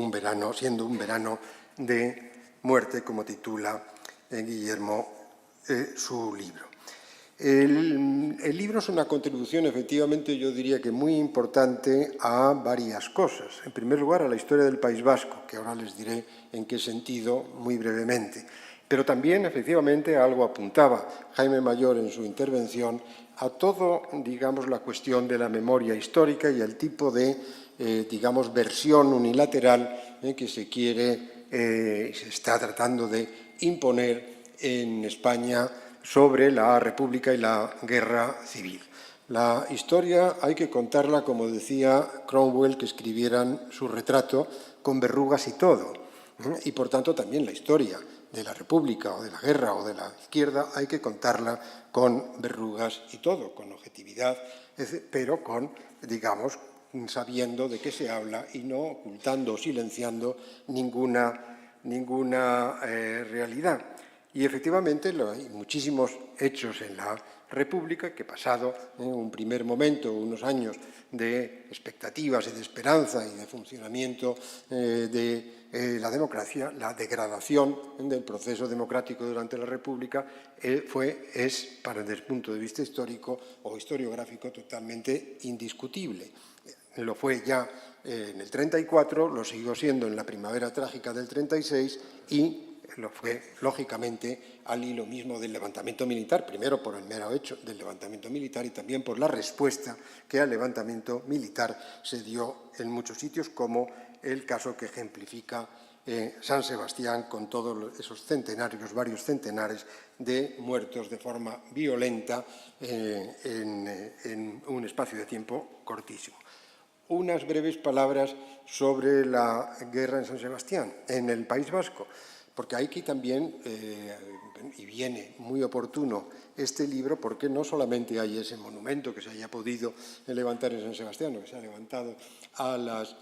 siendo un verano de muerte, como titula Guillermo su libro. El libro es una contribución, efectivamente, yo diría que muy importante a varias cosas. En primer lugar, a la historia del País Vasco, que ahora les diré en qué sentido muy brevemente. Pero también, efectivamente, algo apuntaba Jaime Mayor en su intervención, a todo, la cuestión de la memoria histórica y el tipo de, versión unilateral que se está tratando de imponer en España sobre la República y la Guerra Civil. La historia hay que contarla, como decía Cromwell, que escribieran su retrato con verrugas y todo. Y, por tanto, también la historia de la República o de la guerra o de la izquierda hay que contarla con verrugas y todo, con objetividad, pero sabiendo de qué se habla y no ocultando o silenciando ninguna realidad. Y efectivamente hay muchísimos hechos en la República que, pasado un primer momento, unos años de expectativas y de esperanza y de funcionamiento de la democracia, la degradación del proceso democrático durante la República es, desde el punto de vista histórico o historiográfico, totalmente indiscutible. Lo fue ya en el 34, lo siguió siendo en la primavera trágica del 36 y lo fue, lógicamente, al hilo mismo del levantamiento militar, primero por el mero hecho del levantamiento militar y también por la respuesta que al levantamiento militar se dio en muchos sitios, como el caso que ejemplifica San Sebastián, con todos esos centenarios, varios centenares de muertos de forma violenta en un espacio de tiempo cortísimo. Unas breves palabras sobre la guerra en San Sebastián, en el País Vasco, porque aquí también, y viene muy oportuno este libro, porque no solamente hay ese monumento que se haya podido levantar en San Sebastián, o que se ha levantado a las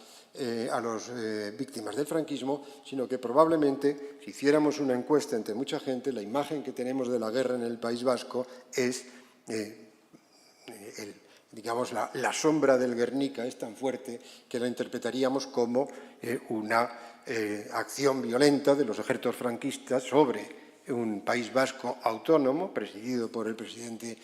víctimas del franquismo, sino que probablemente, si hiciéramos una encuesta entre mucha gente, la imagen que tenemos de la guerra en el País Vasco es, digamos, la sombra del Guernica es tan fuerte que la interpretaríamos como una acción violenta de los ejércitos franquistas sobre un País Vasco autónomo, presidido por el presidente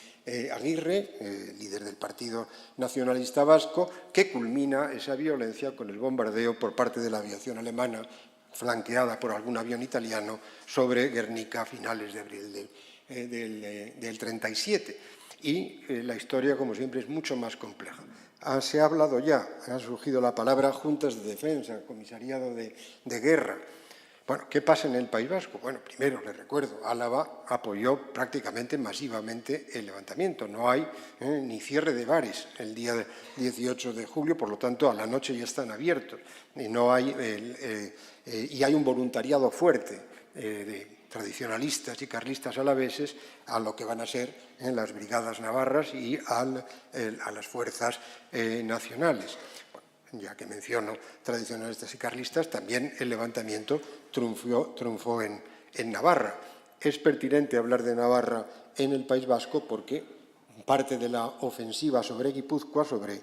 Aguirre, líder del Partido Nacionalista Vasco, que culmina esa violencia con el bombardeo por parte de la aviación alemana, flanqueada por algún avión italiano, sobre Guernica a finales de abril del 37. Y la historia, como siempre, es mucho más compleja. Se ha hablado ya, ha surgido la palabra juntas de defensa, comisariado de guerra. Bueno, ¿qué pasa en el País Vasco? Bueno, primero les recuerdo, Álava apoyó prácticamente masivamente el levantamiento. No hay ni cierre de bares el día 18 de julio, por lo tanto, a la noche ya están abiertos. Y hay un voluntariado fuerte de tradicionalistas y carlistas alaveses a lo que van a ser las brigadas navarras y a las fuerzas nacionales. Ya que menciono tradicionalistas y carlistas, también el levantamiento triunfó en Navarra. Es pertinente hablar de Navarra en el País Vasco porque parte de la ofensiva sobre Guipúzcoa, sobre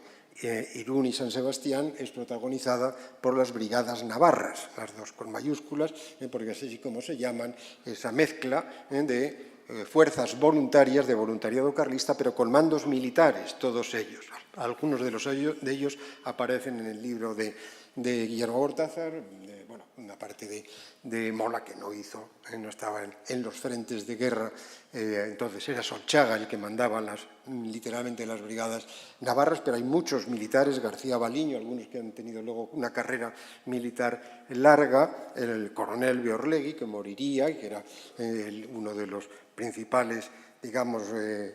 Irún y San Sebastián, es protagonizada por las brigadas navarras, las dos con mayúsculas, porque así es como se llaman, esa mezcla de fuerzas voluntarias de voluntariado carlista, pero con mandos militares, todos ellos. Algunos de ellos aparecen en el libro de Guillermo Cortázar, bueno, una parte de Mola que no estaba en los frentes de guerra, entonces era Solchaga el que mandaba literalmente las brigadas navarras, pero hay muchos militares, García Baliño, algunos que han tenido luego una carrera militar larga, el coronel Beorlegui, que moriría y que era uno de los principales, digamos,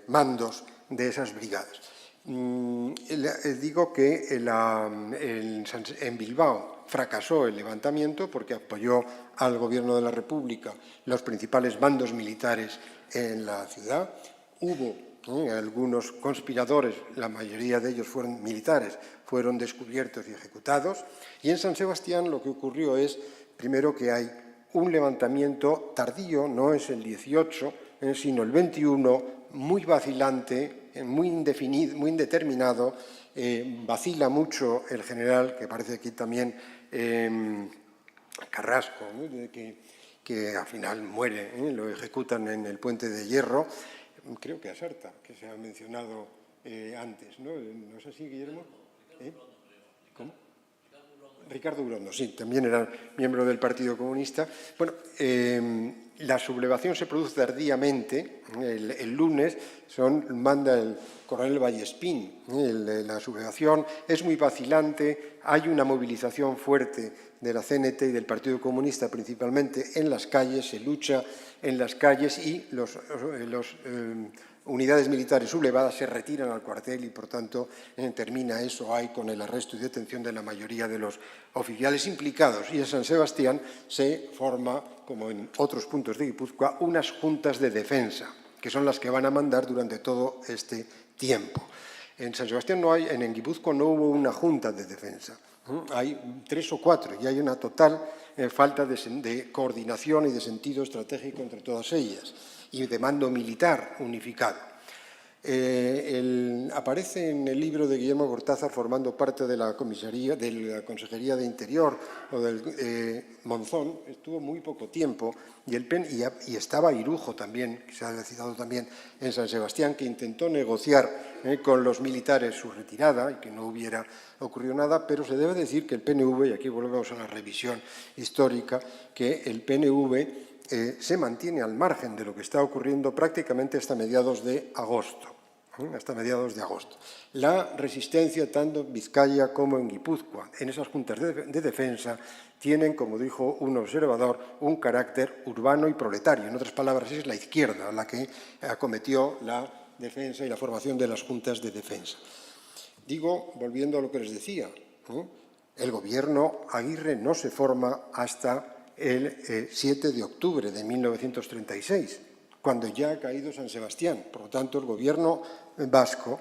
mandos de esas brigadas. Digo que en Bilbao fracasó el levantamiento porque apoyó al Gobierno de la República los principales mandos militares en la ciudad. Hubo algunos conspiradores, la mayoría de ellos fueron militares, fueron descubiertos y ejecutados. Y en San Sebastián lo que ocurrió es, primero, que hay un levantamiento tardío, no es el 18, sino el 21, muy vacilante, muy indefinido, muy indeterminado, vacila mucho el general, que aparece aquí también, Carrasco, ¿no? que al final muere, lo ejecutan en el Puente de Hierro, creo que a Sarta, que se ha mencionado antes, ¿no? ¿No es así, Guillermo? ¿Cómo? Ricardo Urondo, sí, también era miembro del Partido Comunista. Bueno, la sublevación se produce tardíamente, el lunes, manda el coronel Vallespín. La sublevación es muy vacilante, hay una movilización fuerte de la CNT y del Partido Comunista, principalmente en las calles, se lucha en las calles y los unidades militares sublevadas se retiran al cuartel y, por tanto, termina eso ahí con el arresto y detención de la mayoría de los oficiales implicados. Y en San Sebastián se forma, como en otros puntos de Guipúzcoa, unas juntas de defensa, que son las que van a mandar durante todo este tiempo. En San Sebastián en Guipúzcoa no hubo una junta de defensa. Hay 3 o 4 y hay una total falta de coordinación y de sentido estratégico entre todas ellas y de mando militar unificado. Aparece en el libro de Guillermo Cortázar formando parte de la comisaría, de la Consejería de Interior o del Monzón, estuvo muy poco tiempo y estaba Irujo también, que se ha citado también en San Sebastián, que intentó negociar con los militares su retirada y que no hubiera ocurrido nada, pero se debe decir que el PNV, y aquí volvemos a la revisión histórica, que el PNV se mantiene al margen de lo que está ocurriendo prácticamente hasta mediados de agosto. hasta mediados de agosto. La resistencia, tanto en Vizcaya como en Guipúzcoa, en esas juntas de defensa, tienen, como dijo un observador, un carácter urbano y proletario. En otras palabras, es la izquierda la que acometió la defensa y la formación de las juntas de defensa. Digo, volviendo a lo que les decía, el gobierno Aguirre no se forma hasta el 7 de octubre de 1936, cuando ya ha caído San Sebastián. Por lo tanto, el gobierno vasco,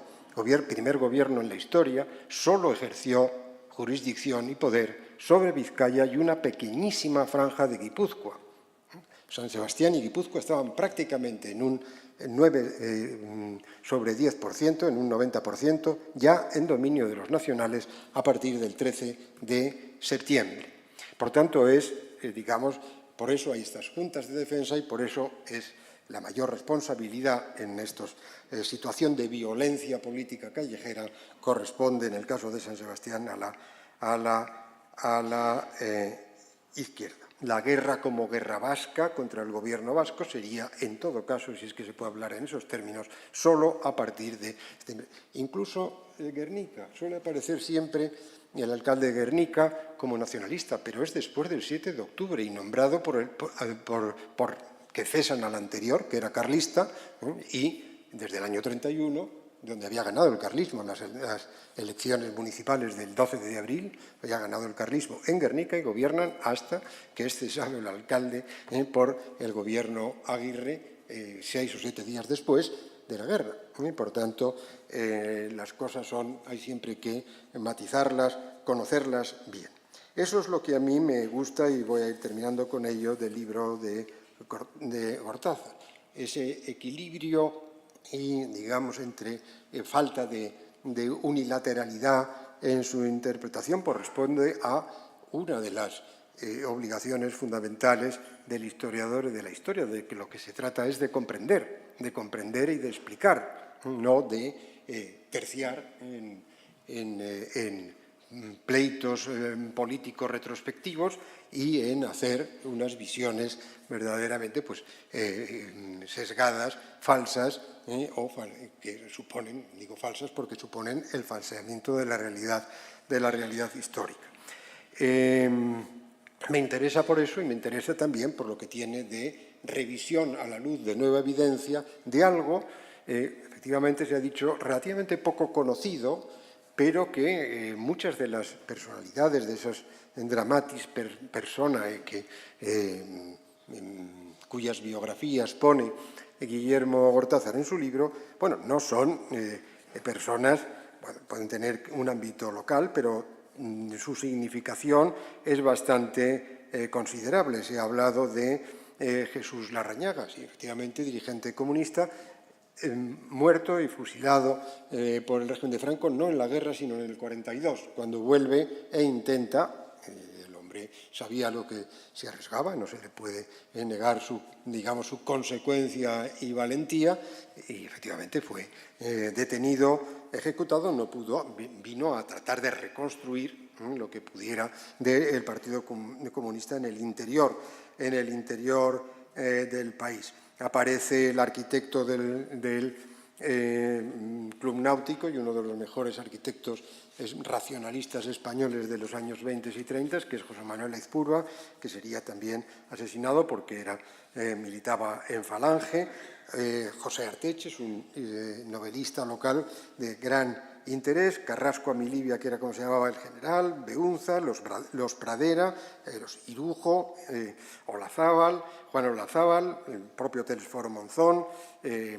primer gobierno en la historia, solo ejerció jurisdicción y poder sobre Vizcaya y una pequeñísima franja de Guipúzcoa. San Sebastián y Guipúzcoa estaban prácticamente en un 9 sobre 10%, en un 90%, ya en dominio de los nacionales a partir del 13 de septiembre. Por tanto, digamos, por eso hay estas juntas de defensa y por eso es la mayor responsabilidad en esta situación de violencia política callejera corresponde, en el caso de San Sebastián, a la izquierda. La guerra como guerra vasca contra el gobierno vasco sería, en todo caso, si es que se puede hablar en esos términos, solo a partir de septiembre. Incluso Guernica, suele aparecer siempre el alcalde de Guernica como nacionalista, pero es después del 7 de octubre y nombrado por que cesan al anterior, que era carlista, y desde el año 31, donde había ganado el carlismo en las elecciones municipales del 12 de abril, había ganado el carlismo en Guernica y gobiernan hasta que es cesado el alcalde por el gobierno Aguirre 6 o 7 días después de la guerra. Por tanto, las cosas hay siempre que matizarlas, conocerlas bien. Eso es lo que a mí me gusta, y voy a ir terminando con ello, del libro de Cortázar. Ese equilibrio y, digamos, entre falta de unilateralidad en su interpretación, corresponde a una de las obligaciones fundamentales del historiador y de la historia, de que lo que se trata es de comprender y de explicar, no de terciar en pleitos políticos retrospectivos y en hacer unas visiones verdaderamente sesgadas, falsas, que suponen, digo falsas porque suponen el falseamiento de la realidad histórica. Me interesa por eso y me interesa también por lo que tiene de revisión a la luz de nueva evidencia de algo, efectivamente se ha dicho, relativamente poco conocido, pero que muchas de las personalidades de esas dramatis personae cuyas biografías pone Guillermo Cortázar en su libro, no son personas, pueden tener un ámbito local, pero su significación es bastante considerable. Se ha hablado de Jesús Larrañaga, sí, efectivamente dirigente comunista, muerto y fusilado por el régimen de Franco, no en la guerra, sino en el 42, cuando vuelve e intenta, el hombre sabía lo que se arriesgaba, no se le puede negar su consecuencia y valentía, y efectivamente fue detenido, ejecutado, no pudo, vino a tratar de reconstruir lo que pudiera del Partido Comunista en el interior del país. Aparece el arquitecto del Club Náutico y uno de los mejores arquitectos racionalistas españoles de los años 20 y 30, que es José Manuel Aizpurua, que sería también asesinado porque militaba en Falange. José Arteche es un novelista local de gran interés. Carrasco Amilibia, que era como se llamaba el general, Beunza, los Pradera, los Irujo, Olazábal, Juan Olazábal, el propio Telesforo Monzón,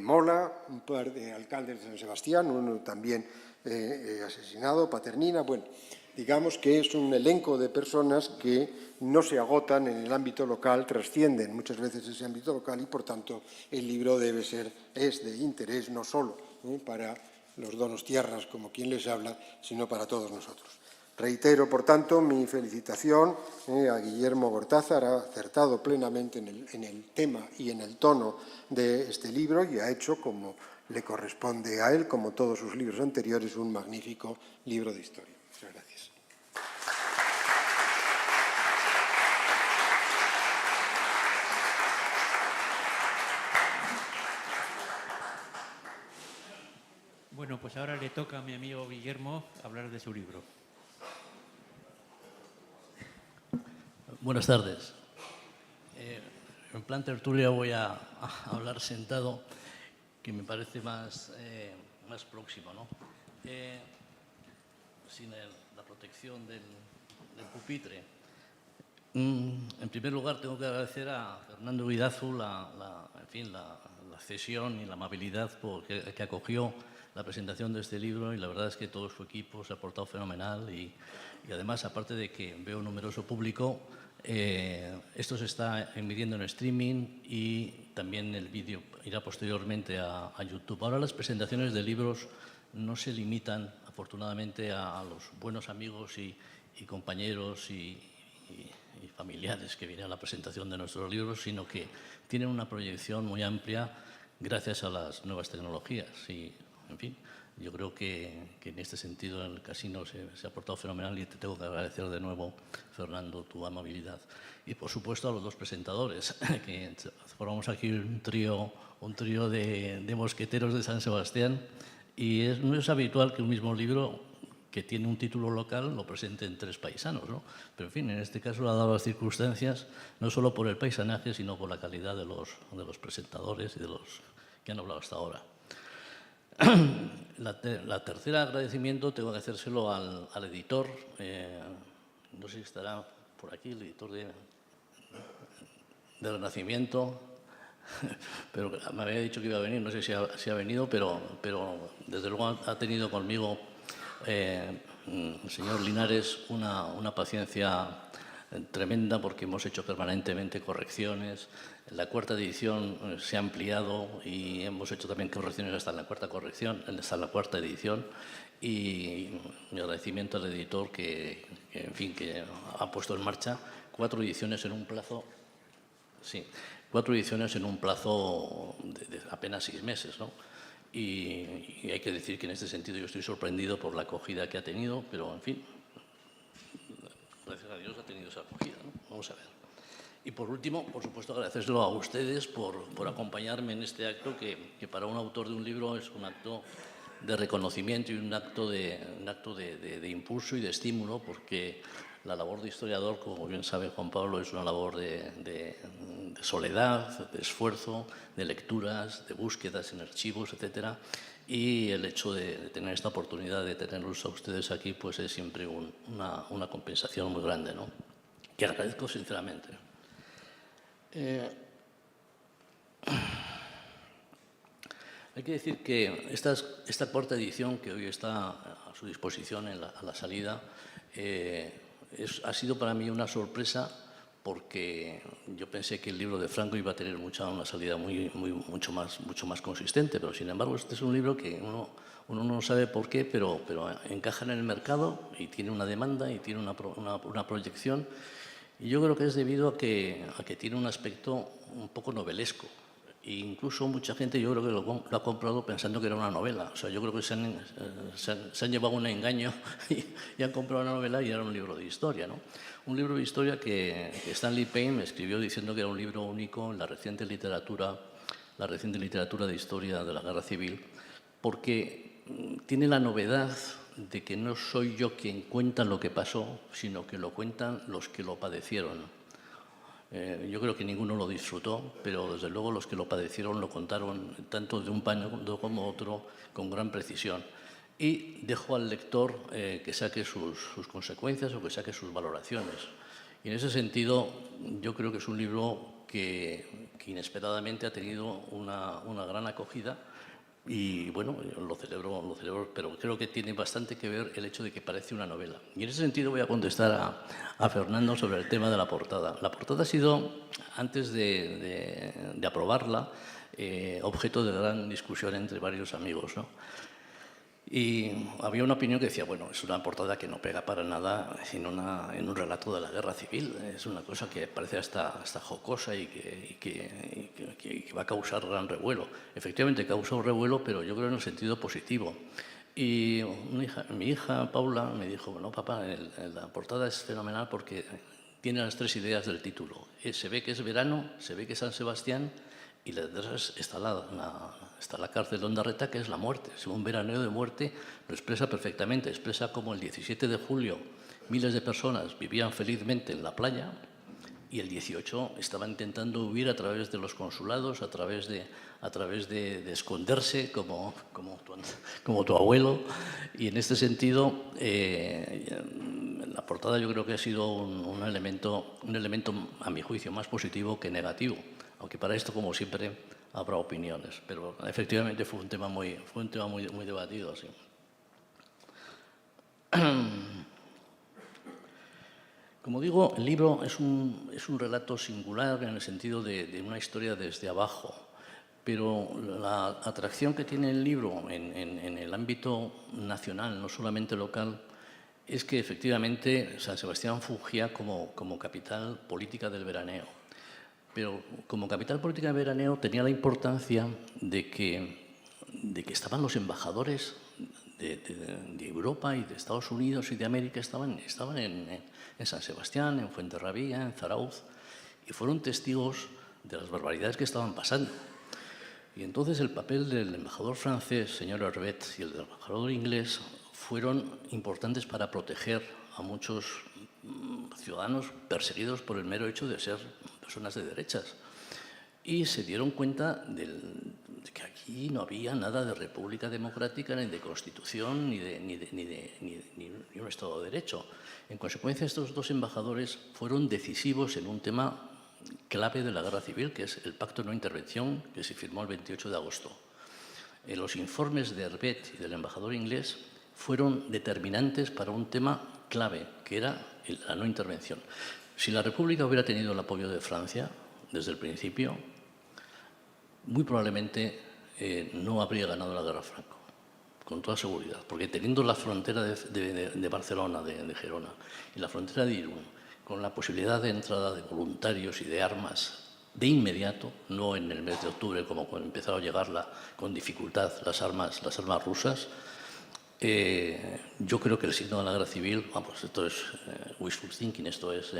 Mola, un par de alcaldes de San Sebastián, uno también asesinado, Paternina. Bueno, digamos que es un elenco de personas que no se agotan en el ámbito local, trascienden muchas veces ese ámbito local y, por tanto, el libro es de interés no solo para los donostiarras, como quien les habla, sino para todos nosotros. Reitero, por tanto, mi felicitación a Guillermo Cortázar. Ha acertado plenamente en el tema y en el tono de este libro y ha hecho, como le corresponde a él, como todos sus libros anteriores, un magnífico libro de historia. Muchas gracias. Bueno, pues ahora le toca a mi amigo Guillermo hablar de su libro. Buenas tardes. En plan tertulia voy a hablar sentado, que me parece más próximo, ¿no? Sin la protección del pupitre. En primer lugar, tengo que agradecer a Fernando Guidazu la cesión y la amabilidad que acogió la presentación de este libro, y la verdad es que todo su equipo se ha portado fenomenal y además, aparte de que veo un numeroso público, esto se está emitiendo en streaming y también el vídeo irá posteriormente a YouTube. Ahora las presentaciones de libros no se limitan, afortunadamente, a los buenos amigos y compañeros y familiares que vienen a la presentación de nuestros libros, sino que tienen una proyección muy amplia gracias a las nuevas tecnologías. Y, en fin, yo creo que en este sentido el Casino se ha portado fenomenal y te tengo que agradecer de nuevo, Fernando, tu amabilidad. Y, por supuesto, a los dos presentadores, que formamos aquí un trío de mosqueteros de San Sebastián, y no es habitual que un mismo libro que tiene un título local lo presente en tres paisanos, ¿no? Pero, en fin, en este caso ha dado las circunstancias, no solo por el paisanaje, sino por la calidad de los presentadores y de los que han hablado hasta ahora. La tercera agradecimiento tengo que hacérselo al editor, no sé si estará por aquí, el editor de Renacimiento, pero me había dicho que iba a venir, no sé si ha venido, pero desde luego ha tenido conmigo el señor Linares una paciencia tremenda, porque hemos hecho permanentemente correcciones. La cuarta edición se ha ampliado y hemos hecho también correcciones hasta la cuarta edición. Y mi agradecimiento al editor que ha puesto en marcha 4 ediciones en un plazo. Sí, 4 ediciones en un plazo de apenas 6 meses, ¿no? Y hay que decir que en este sentido yo estoy sorprendido por la acogida que ha tenido, pero, en fin, gracias a Dios ha tenido esa acogida, ¿no? Vamos a ver. Y, por último, por supuesto, agradecérselo a ustedes por acompañarme en este acto, que para un autor de un libro es un acto de reconocimiento y un acto de impulso y de estímulo, porque la labor de historiador, como bien sabe Juan Pablo, es una labor de soledad, de esfuerzo, de lecturas, de búsquedas en archivos, etcétera. Y el hecho de tener esta oportunidad de tenerlos a ustedes aquí, pues es siempre una compensación muy grande, ¿no? Que agradezco sinceramente. Hay que decir que esta cuarta edición, que hoy está a su disposición a la salida, ha sido para mí una sorpresa, porque yo pensé que el libro de Franco iba a tener una salida mucho más consistente, pero, sin embargo, este es un libro que uno no sabe por qué, pero encaja en el mercado y tiene una demanda y tiene una proyección. Y yo creo que es debido a que tiene un aspecto un poco novelesco. E incluso mucha gente, yo creo que lo ha comprado pensando que era una novela. O sea, yo creo que se han llevado un engaño y han comprado una novela y era un libro de historia, ¿no? Un libro de historia que Stanley Payne escribió diciendo que era un libro único en la reciente literatura de historia de la Guerra Civil, porque tiene la novedad de que no soy yo quien cuenta lo que pasó, sino que lo cuentan los que lo padecieron. Yo creo que ninguno lo disfrutó, pero desde luego los que lo padecieron lo contaron tanto de un bando como otro con gran precisión. Y dejo al lector que saque sus consecuencias o que saque sus valoraciones. Y en ese sentido, yo creo que es un libro que inesperadamente ha tenido una gran acogida. Y, bueno, lo celebro, pero creo que tiene bastante que ver el hecho de que parece una novela. Y en ese sentido voy a contestar a Fernando sobre el tema de la portada. La portada ha sido, antes de aprobarla, objeto de gran discusión entre varios amigos, ¿no? Y había una opinión que decía, bueno, es una portada que no pega para nada en un relato de la guerra civil. Es una cosa que parece hasta jocosa y que va a causar gran revuelo. Efectivamente, causa un revuelo, pero yo creo en el sentido positivo. Y mi hija, Paula, me dijo, bueno, papá, la portada es fenomenal porque tiene las 3 ideas del título. Se ve que es verano, se ve que es San Sebastián y detrás está la cárcel de Ondarreta, que es la muerte. Es un veraneo de muerte, lo expresa perfectamente. Expresa como el 17 de julio miles de personas vivían felizmente en la playa y el 18 estaban intentando huir a través de los consulados, a través de esconderse como tu abuelo. Y en este sentido, la portada yo creo que ha sido un elemento, a mi juicio, más positivo que negativo. Aunque para esto, como siempre, habrá opiniones. Pero efectivamente fue un tema muy debatido. Sí. Como digo, el libro es un relato singular en el sentido de una historia desde abajo, pero la atracción que tiene el libro en el ámbito nacional, no solamente local, es que efectivamente San Sebastián fungía como capital política del veraneo. Pero como capital política del veraneo tenía la importancia de que estaban los embajadores de Europa y de Estados Unidos y de América, estaban en San Sebastián, en Fuenterrabía, en Zarauz, y fueron testigos de las barbaridades que estaban pasando. Y entonces el papel del embajador francés, señor Herbet, y el del embajador inglés fueron importantes para proteger a muchos ciudadanos perseguidos por el mero hecho de ser personas de derechas. Y se dieron cuenta de que aquí no había nada de república democrática, ni de constitución, ni un Estado de Derecho. En consecuencia, estos dos embajadores fueron decisivos en un tema clave de la guerra civil, que es el Pacto de No Intervención, que se firmó el 28 de agosto. Los informes de Herbet y del embajador inglés fueron determinantes para un tema clave, que era la no intervención. Si la República hubiera tenido el apoyo de Francia desde el principio, muy probablemente no habría ganado la guerra Franco, con toda seguridad, porque teniendo la frontera de Barcelona, de Gerona, y la frontera de Irún, con la posibilidad de entrada de voluntarios y de armas de inmediato, no en el mes de octubre, como cuando empezaron a llegar con dificultad las armas rusas, yo creo que el signo de la guerra civil, vamos, esto es wishful thinking, esto es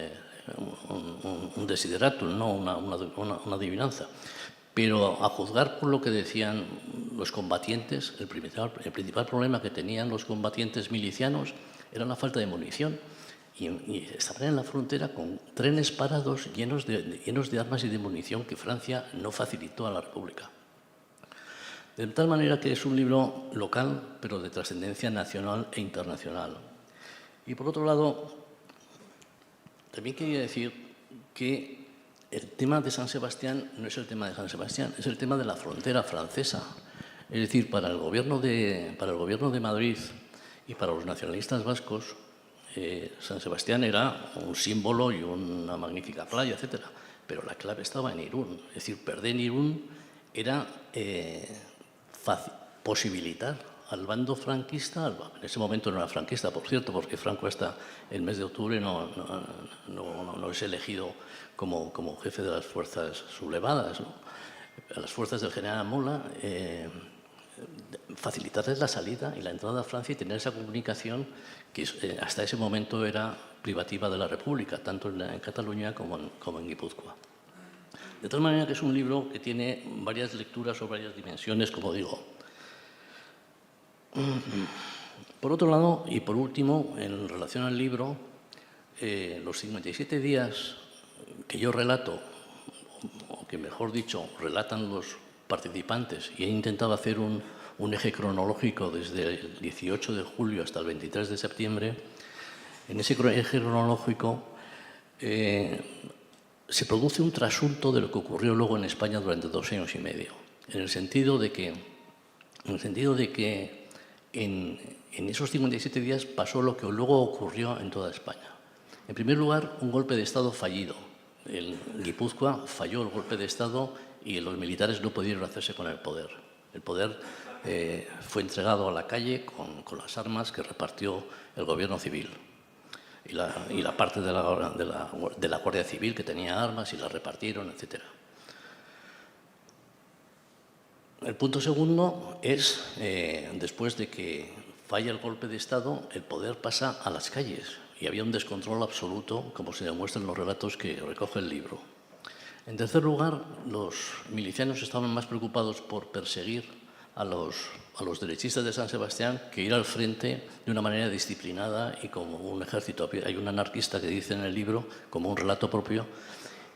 un desideratum, no una adivinanza. Pero a juzgar por lo que decían los combatientes, el principal problema que tenían los combatientes milicianos era la falta de munición. Y estaban en la frontera con trenes parados llenos de armas y de munición que Francia no facilitó a la República. De tal manera que es un libro local, pero de trascendencia nacional e internacional. Y por otro lado, también quería decir que el tema de San Sebastián no es el tema de San Sebastián, es el tema de la frontera francesa. Es decir, para el gobierno de Madrid y para los nacionalistas vascos, San Sebastián era un símbolo y una magnífica playa, etc. Pero la clave estaba en Irún. Es decir, perder Irún era posibilitar al bando franquista, en ese momento no era franquista, por cierto, porque Franco hasta el mes de octubre no es elegido como jefe de las fuerzas sublevadas, ¿no? A las fuerzas del general Mola, facilitarles la salida y la entrada a Francia y tener esa comunicación que hasta ese momento era privativa de la República, tanto en Cataluña como en Guipúzcoa. De tal manera que es un libro que tiene varias lecturas o varias dimensiones, como digo. Por otro lado, y por último, en relación al libro, los 57 días que yo relato, o que mejor dicho, relatan los participantes, y he intentado hacer un eje cronológico desde el 18 de julio hasta el 23 de septiembre, en ese eje cronológico se produce un trasunto de lo que ocurrió luego en España durante 2 años y medio, en el sentido de que en esos 57 días pasó lo que luego ocurrió en toda España. En primer lugar, un golpe de Estado fallido. En Guipúzcoa falló el golpe de Estado y los militares no pudieron hacerse con el poder. El poder fue entregado a la calle con las armas que repartió el gobierno civil y la parte de la Guardia Civil que tenía armas y las repartieron, etc. El punto segundo es, después de que falla el golpe de Estado, el poder pasa a las calles y había un descontrol absoluto, como se demuestra en los relatos que recoge el libro. En tercer lugar, los milicianos estaban más preocupados por perseguir a los derechistas de San Sebastián que ir al frente de una manera disciplinada y como un ejército. Hay un anarquista que dice en el libro, como un relato propio,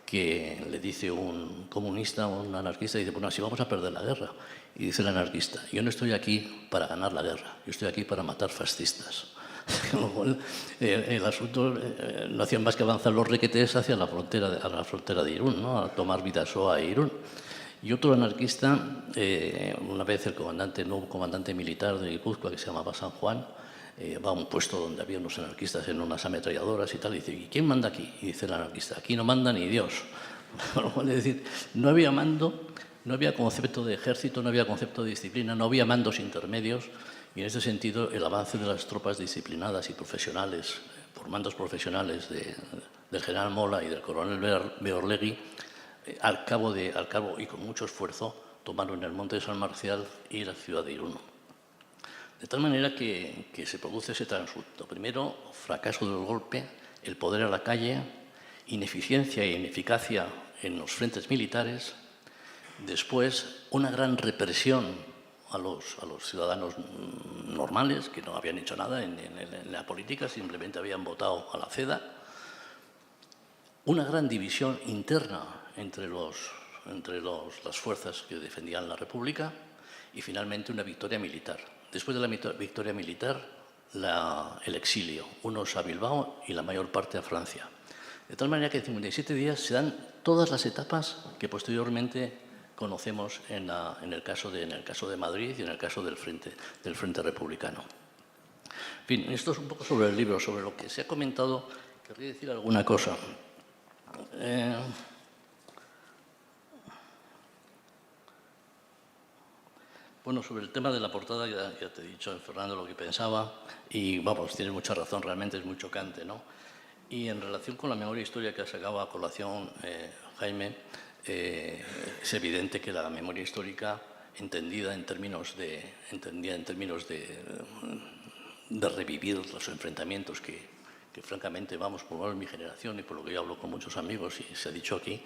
que le dice un comunista o un anarquista, dice, bueno, así vamos a perder la guerra. Y dice el anarquista, yo no estoy aquí para ganar la guerra, yo estoy aquí para matar fascistas. El asunto no hacían más que avanzar los requetés hacia la frontera de Irún, ¿no? A tomar Bidasoa e Irún. Y otro anarquista, una vez el nuevo comandante militar de Guipúzcoa, que se llamaba San Juan, va a un puesto donde había unos anarquistas en unas ametralladoras y tal, y dice, ¿y quién manda aquí? Y dice el anarquista, aquí no manda ni Dios. Es decir, no había mando, no había concepto de ejército, no había concepto de disciplina, no había mandos intermedios, y en ese sentido el avance de las tropas disciplinadas y profesionales, por mandos profesionales del general Mola y del coronel Beorlegui, al cabo y con mucho esfuerzo, tomaron el monte de San Marcial y la ciudad de Irún. De tal manera que se produce ese transfurto. Primero, fracaso del golpe, el poder a la calle, ineficiencia e ineficacia en los frentes militares. Después, una gran represión a los ciudadanos normales, que no habían hecho nada en la política, simplemente habían votado a la CEDA. Una gran división interna entre las fuerzas que defendían la República y, finalmente, una victoria militar. Después de la victoria militar, el exilio, unos a Bilbao y la mayor parte a Francia. De tal manera que en 57 días se dan todas las etapas que posteriormente conocemos en el caso de Madrid y en el caso del Frente Republicano. En fin, esto es un poco sobre el libro. Sobre lo que se ha comentado, querría decir alguna cosa. Bueno, sobre el tema de la portada ya te he dicho, Fernando, lo que pensaba, y vamos, tienes mucha razón, realmente es muy chocante, ¿no? Y en relación con la memoria histórica que ha sacado a colación Jaime, es evidente que la memoria histórica, entendida en términos de revivir los enfrentamientos que francamente, vamos, por lo menos mi generación y por lo que yo hablo con muchos amigos y se ha dicho aquí,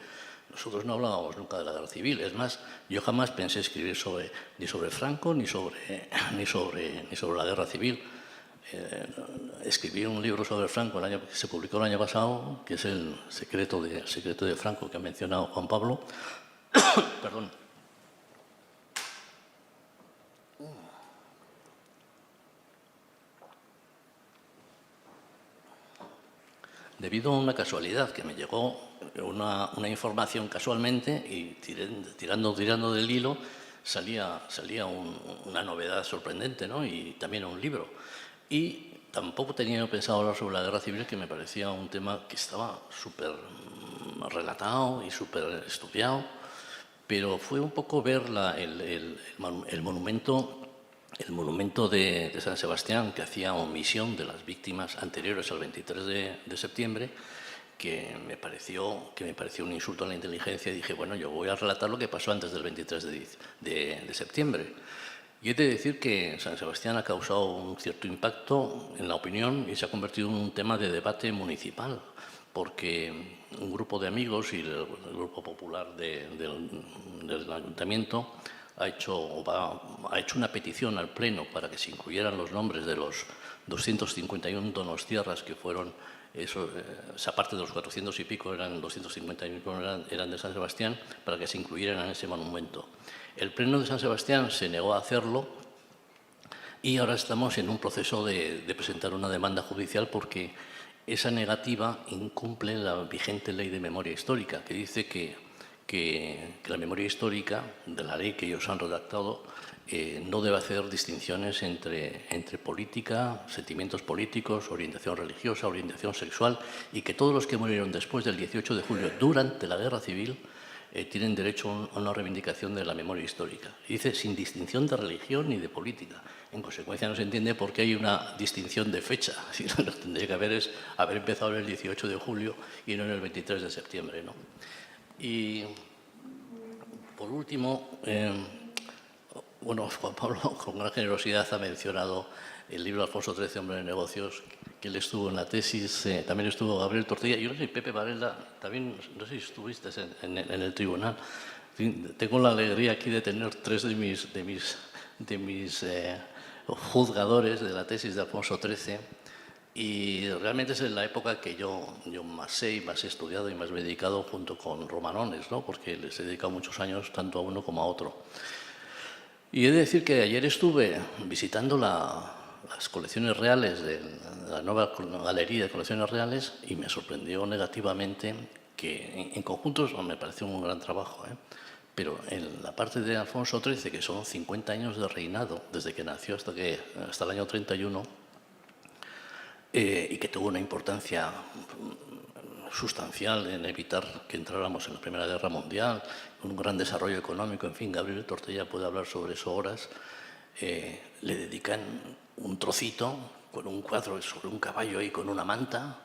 nosotros no hablábamos nunca de la guerra civil. Es más, yo jamás pensé escribir ni sobre Franco ni sobre la guerra civil. Escribí un libro sobre Franco que se publicó el año pasado, que es el secreto de Franco que ha mencionado Juan Pablo. Perdón. Debido a una casualidad que me llegó una información casualmente y tirando del hilo salía una novedad sorprendente, ¿no? Y también un libro. Y tampoco tenía pensado hablar sobre la guerra civil, que me parecía un tema que estaba súper relatado y súper estudiado, pero fue un poco ver el monumento de San Sebastián, que hacía omisión de las víctimas anteriores al 23 de septiembre, que me pareció un insulto a la inteligencia, y dije, bueno, yo voy a relatar lo que pasó antes del 23 de septiembre. Y he de decir que San Sebastián ha causado un cierto impacto en la opinión y se ha convertido en un tema de debate municipal, porque un grupo de amigos y el grupo popular del ayuntamiento ha hecho una petición al Pleno para que se incluyeran los nombres de los 251 donostiarras que fueron, esa parte de los 400 y pico eran 251 eran de San Sebastián, para que se incluyeran en ese monumento. El Pleno de San Sebastián se negó a hacerlo y ahora estamos en un proceso de presentar una demanda judicial porque esa negativa incumple la vigente ley de memoria histórica, que dice que la memoria histórica, de la ley que ellos han redactado, no debe hacer distinciones entre política, sentimientos políticos, orientación religiosa, orientación sexual, y que todos los que murieron después del 18 de julio durante la Guerra Civil tienen derecho a una reivindicación de la memoria histórica. Y dice, sin distinción de religión ni de política. En consecuencia, no se entiende por qué hay una distinción de fecha. Si lo que tendría que haber es haber empezado en el 18 de julio y no en el 23 de septiembre, ¿no? Y, por último, bueno, Juan Pablo, con gran generosidad, ha mencionado el libro Alfonso XIII, Hombre de Negocios, que él estuvo en la tesis, también estuvo Gabriel Tortilla, yo no sé, Pepe Varela, también, no sé si estuviste en el tribunal. En fin, tengo la alegría aquí de tener 3 de mis juzgadores de la tesis de Alfonso XIII, y realmente es la época que yo más sé y más he estudiado y más me he dedicado junto con Romanones, ¿no? Porque les he dedicado muchos años tanto a uno como a otro. Y he de decir que ayer estuve visitando las colecciones reales de la nueva galería de colecciones reales y me sorprendió negativamente que en conjunto me pareció un gran trabajo, pero en la parte de Alfonso XIII, que son 50 años de reinado, desde que nació hasta el año 31, y que tuvo una importancia sustancial en evitar que entráramos en la Primera Guerra Mundial, un gran desarrollo económico, en fin, Gabriel Tortella puede hablar sobre eso horas, le dedican un trocito con un cuadro sobre un caballo y con una manta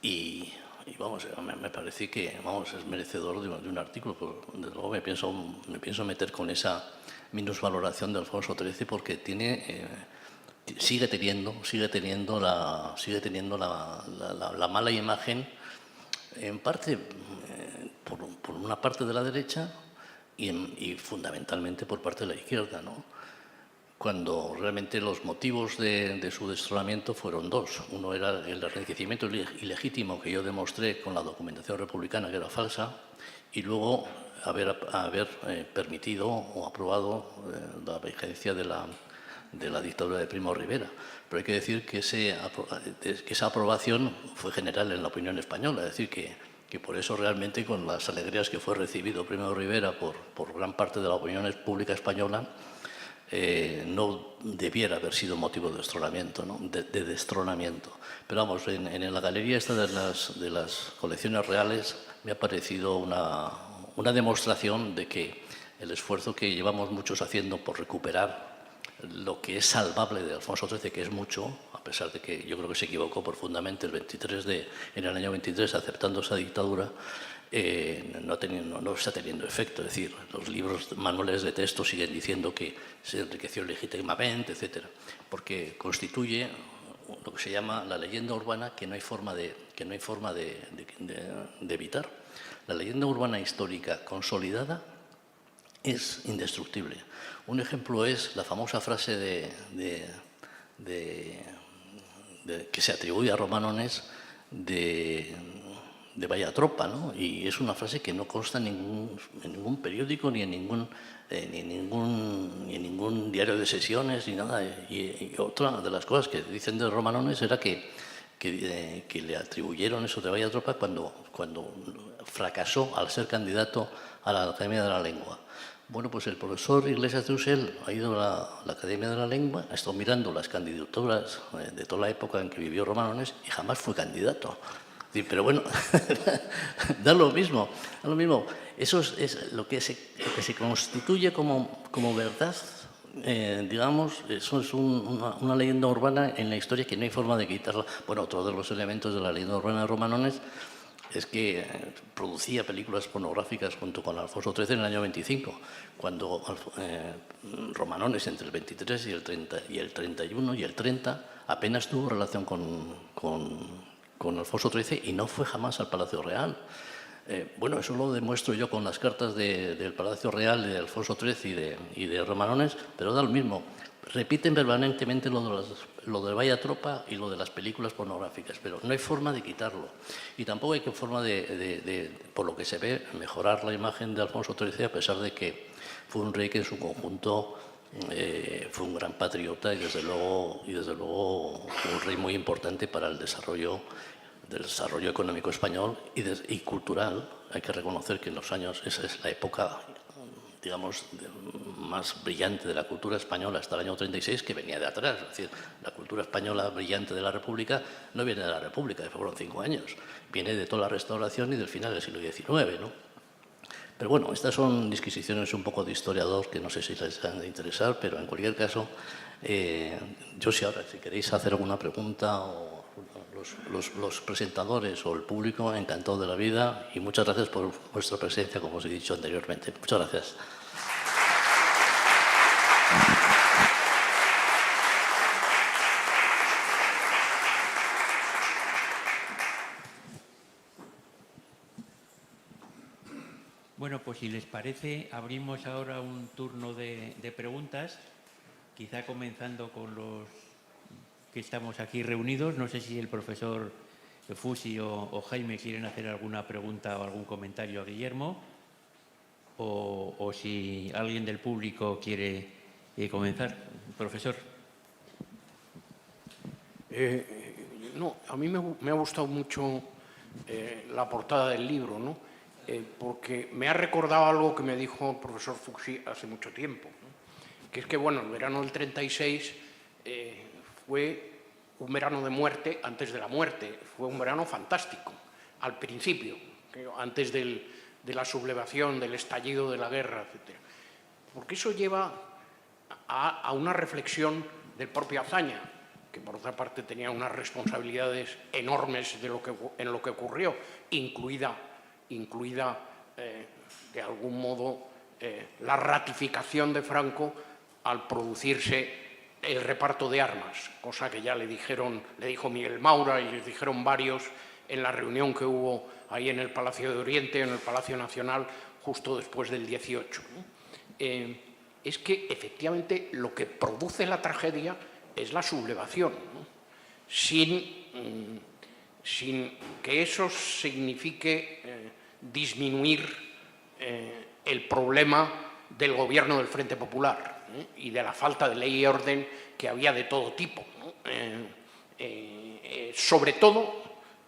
y vamos, me parece que es merecedor de un artículo, pero desde luego me pienso meter con esa minusvaloración de Alfonso XIII porque sigue teniendo la mala imagen, en parte por una parte de la derecha y fundamentalmente por parte de la izquierda, ¿no? Cuando realmente los motivos de su destronamiento fueron 2. Uno era el enriquecimiento ilegítimo que yo demostré con la documentación republicana, que era falsa, y luego haber permitido o aprobado la vigencia de la dictadura de Primo de Rivera. Pero hay que decir que esa aprobación fue general en la opinión española, es decir, que por eso realmente con las alegrías que fue recibido Primo de Rivera por gran parte de la opinión pública española, no debiera haber sido motivo de destronamiento, ¿no? de destronamiento. Pero vamos, en la galería esta de las colecciones reales me ha parecido una demostración de que el esfuerzo que llevamos muchos haciendo por recuperar lo que es salvable de Alfonso XIII, que es mucho, a pesar de que yo creo que se equivocó profundamente en el año 23 aceptando esa dictadura, no está teniendo efecto. Es decir, los libros, manuales de texto siguen diciendo que se enriqueció legítimamente, etcétera, porque constituye lo que se llama la leyenda urbana que no hay forma de evitar. La leyenda urbana histórica consolidada es indestructible. Un ejemplo es la famosa frase que se atribuye a Romanones de Vaya Tropa, ¿no? Y es una frase que no consta en ningún periódico ni en ningún diario de sesiones ni nada. Y otra de las cosas que dicen de Romanones era que le atribuyeron eso de Vaya Tropa cuando fracasó al ser candidato a la Academia de la Lengua. Bueno, pues el profesor Iglesias de Usel ha ido a la Academia de la Lengua, ha estado mirando las candidaturas de toda la época en que vivió Romanones y jamás fue candidato. Pero bueno, da lo mismo. Eso es lo que se constituye como verdad, digamos, eso es una leyenda urbana en la historia que no hay forma de quitarla. Bueno, otro de los elementos de la leyenda urbana de Romanones es que producía películas pornográficas junto con Alfonso XIII en el año 25, cuando Romanones entre el 23 y el 31 y el 30 apenas tuvo relación con Alfonso XIII y no fue jamás al Palacio Real. Bueno, eso lo demuestro yo con las cartas del Palacio Real de Alfonso XIII y de Romanones, pero da lo mismo. Repiten permanentemente lo de Vaya Tropa y lo de las películas pornográficas, pero no hay forma de quitarlo. Y tampoco hay forma por lo que se ve, mejorar la imagen de Alfonso XIII, a pesar de que fue un rey que en su conjunto fue un gran patriota y desde luego un rey muy importante para el desarrollo económico español y cultural. Hay que reconocer que en los años, esa es la época, digamos, más brillante de la cultura española hasta el año 36, que venía de atrás. Es decir, la cultura española brillante de la República no viene de la República, que fueron 5 años, viene de toda la Restauración y del final del siglo XIX, ¿no? Pero bueno, estas son disquisiciones un poco de historiador que no sé si les han de interesar, pero en cualquier caso, yo si queréis hacer alguna pregunta o los presentadores o el público, encantado de la vida y muchas gracias por vuestra presencia, como os he dicho anteriormente. Muchas gracias. pues si les parece, abrimos ahora un turno de preguntas, quizá comenzando con los que estamos aquí reunidos. No sé si el profesor Fusi o Jaime quieren hacer alguna pregunta o algún comentario a Guillermo, o si alguien del público quiere comenzar. Profesor. No, a mí me ha gustado mucho la portada del libro, ¿no? Porque me ha recordado algo que me dijo el profesor Fuxi hace mucho tiempo, ¿no? Que es que, bueno, el verano del 36 fue un verano de muerte antes de la muerte, fue un verano fantástico, al principio, antes de la sublevación, del estallido de la guerra, etc. Porque eso lleva a una reflexión del propio Azaña, que por otra parte tenía unas responsabilidades enormes en lo que ocurrió, incluida de algún modo la ratificación de Franco al producirse el reparto de armas, cosa que ya le dijo Miguel Maura y les dijeron varios en la reunión que hubo ahí en el Palacio de Oriente, en el Palacio Nacional, justo después del 18. Es que efectivamente lo que produce la tragedia es la sublevación, ¿no? Sin que eso signifique disminuir el problema del gobierno del Frente Popular y de la falta de ley y orden que había de todo tipo, ¿no? Sobre todo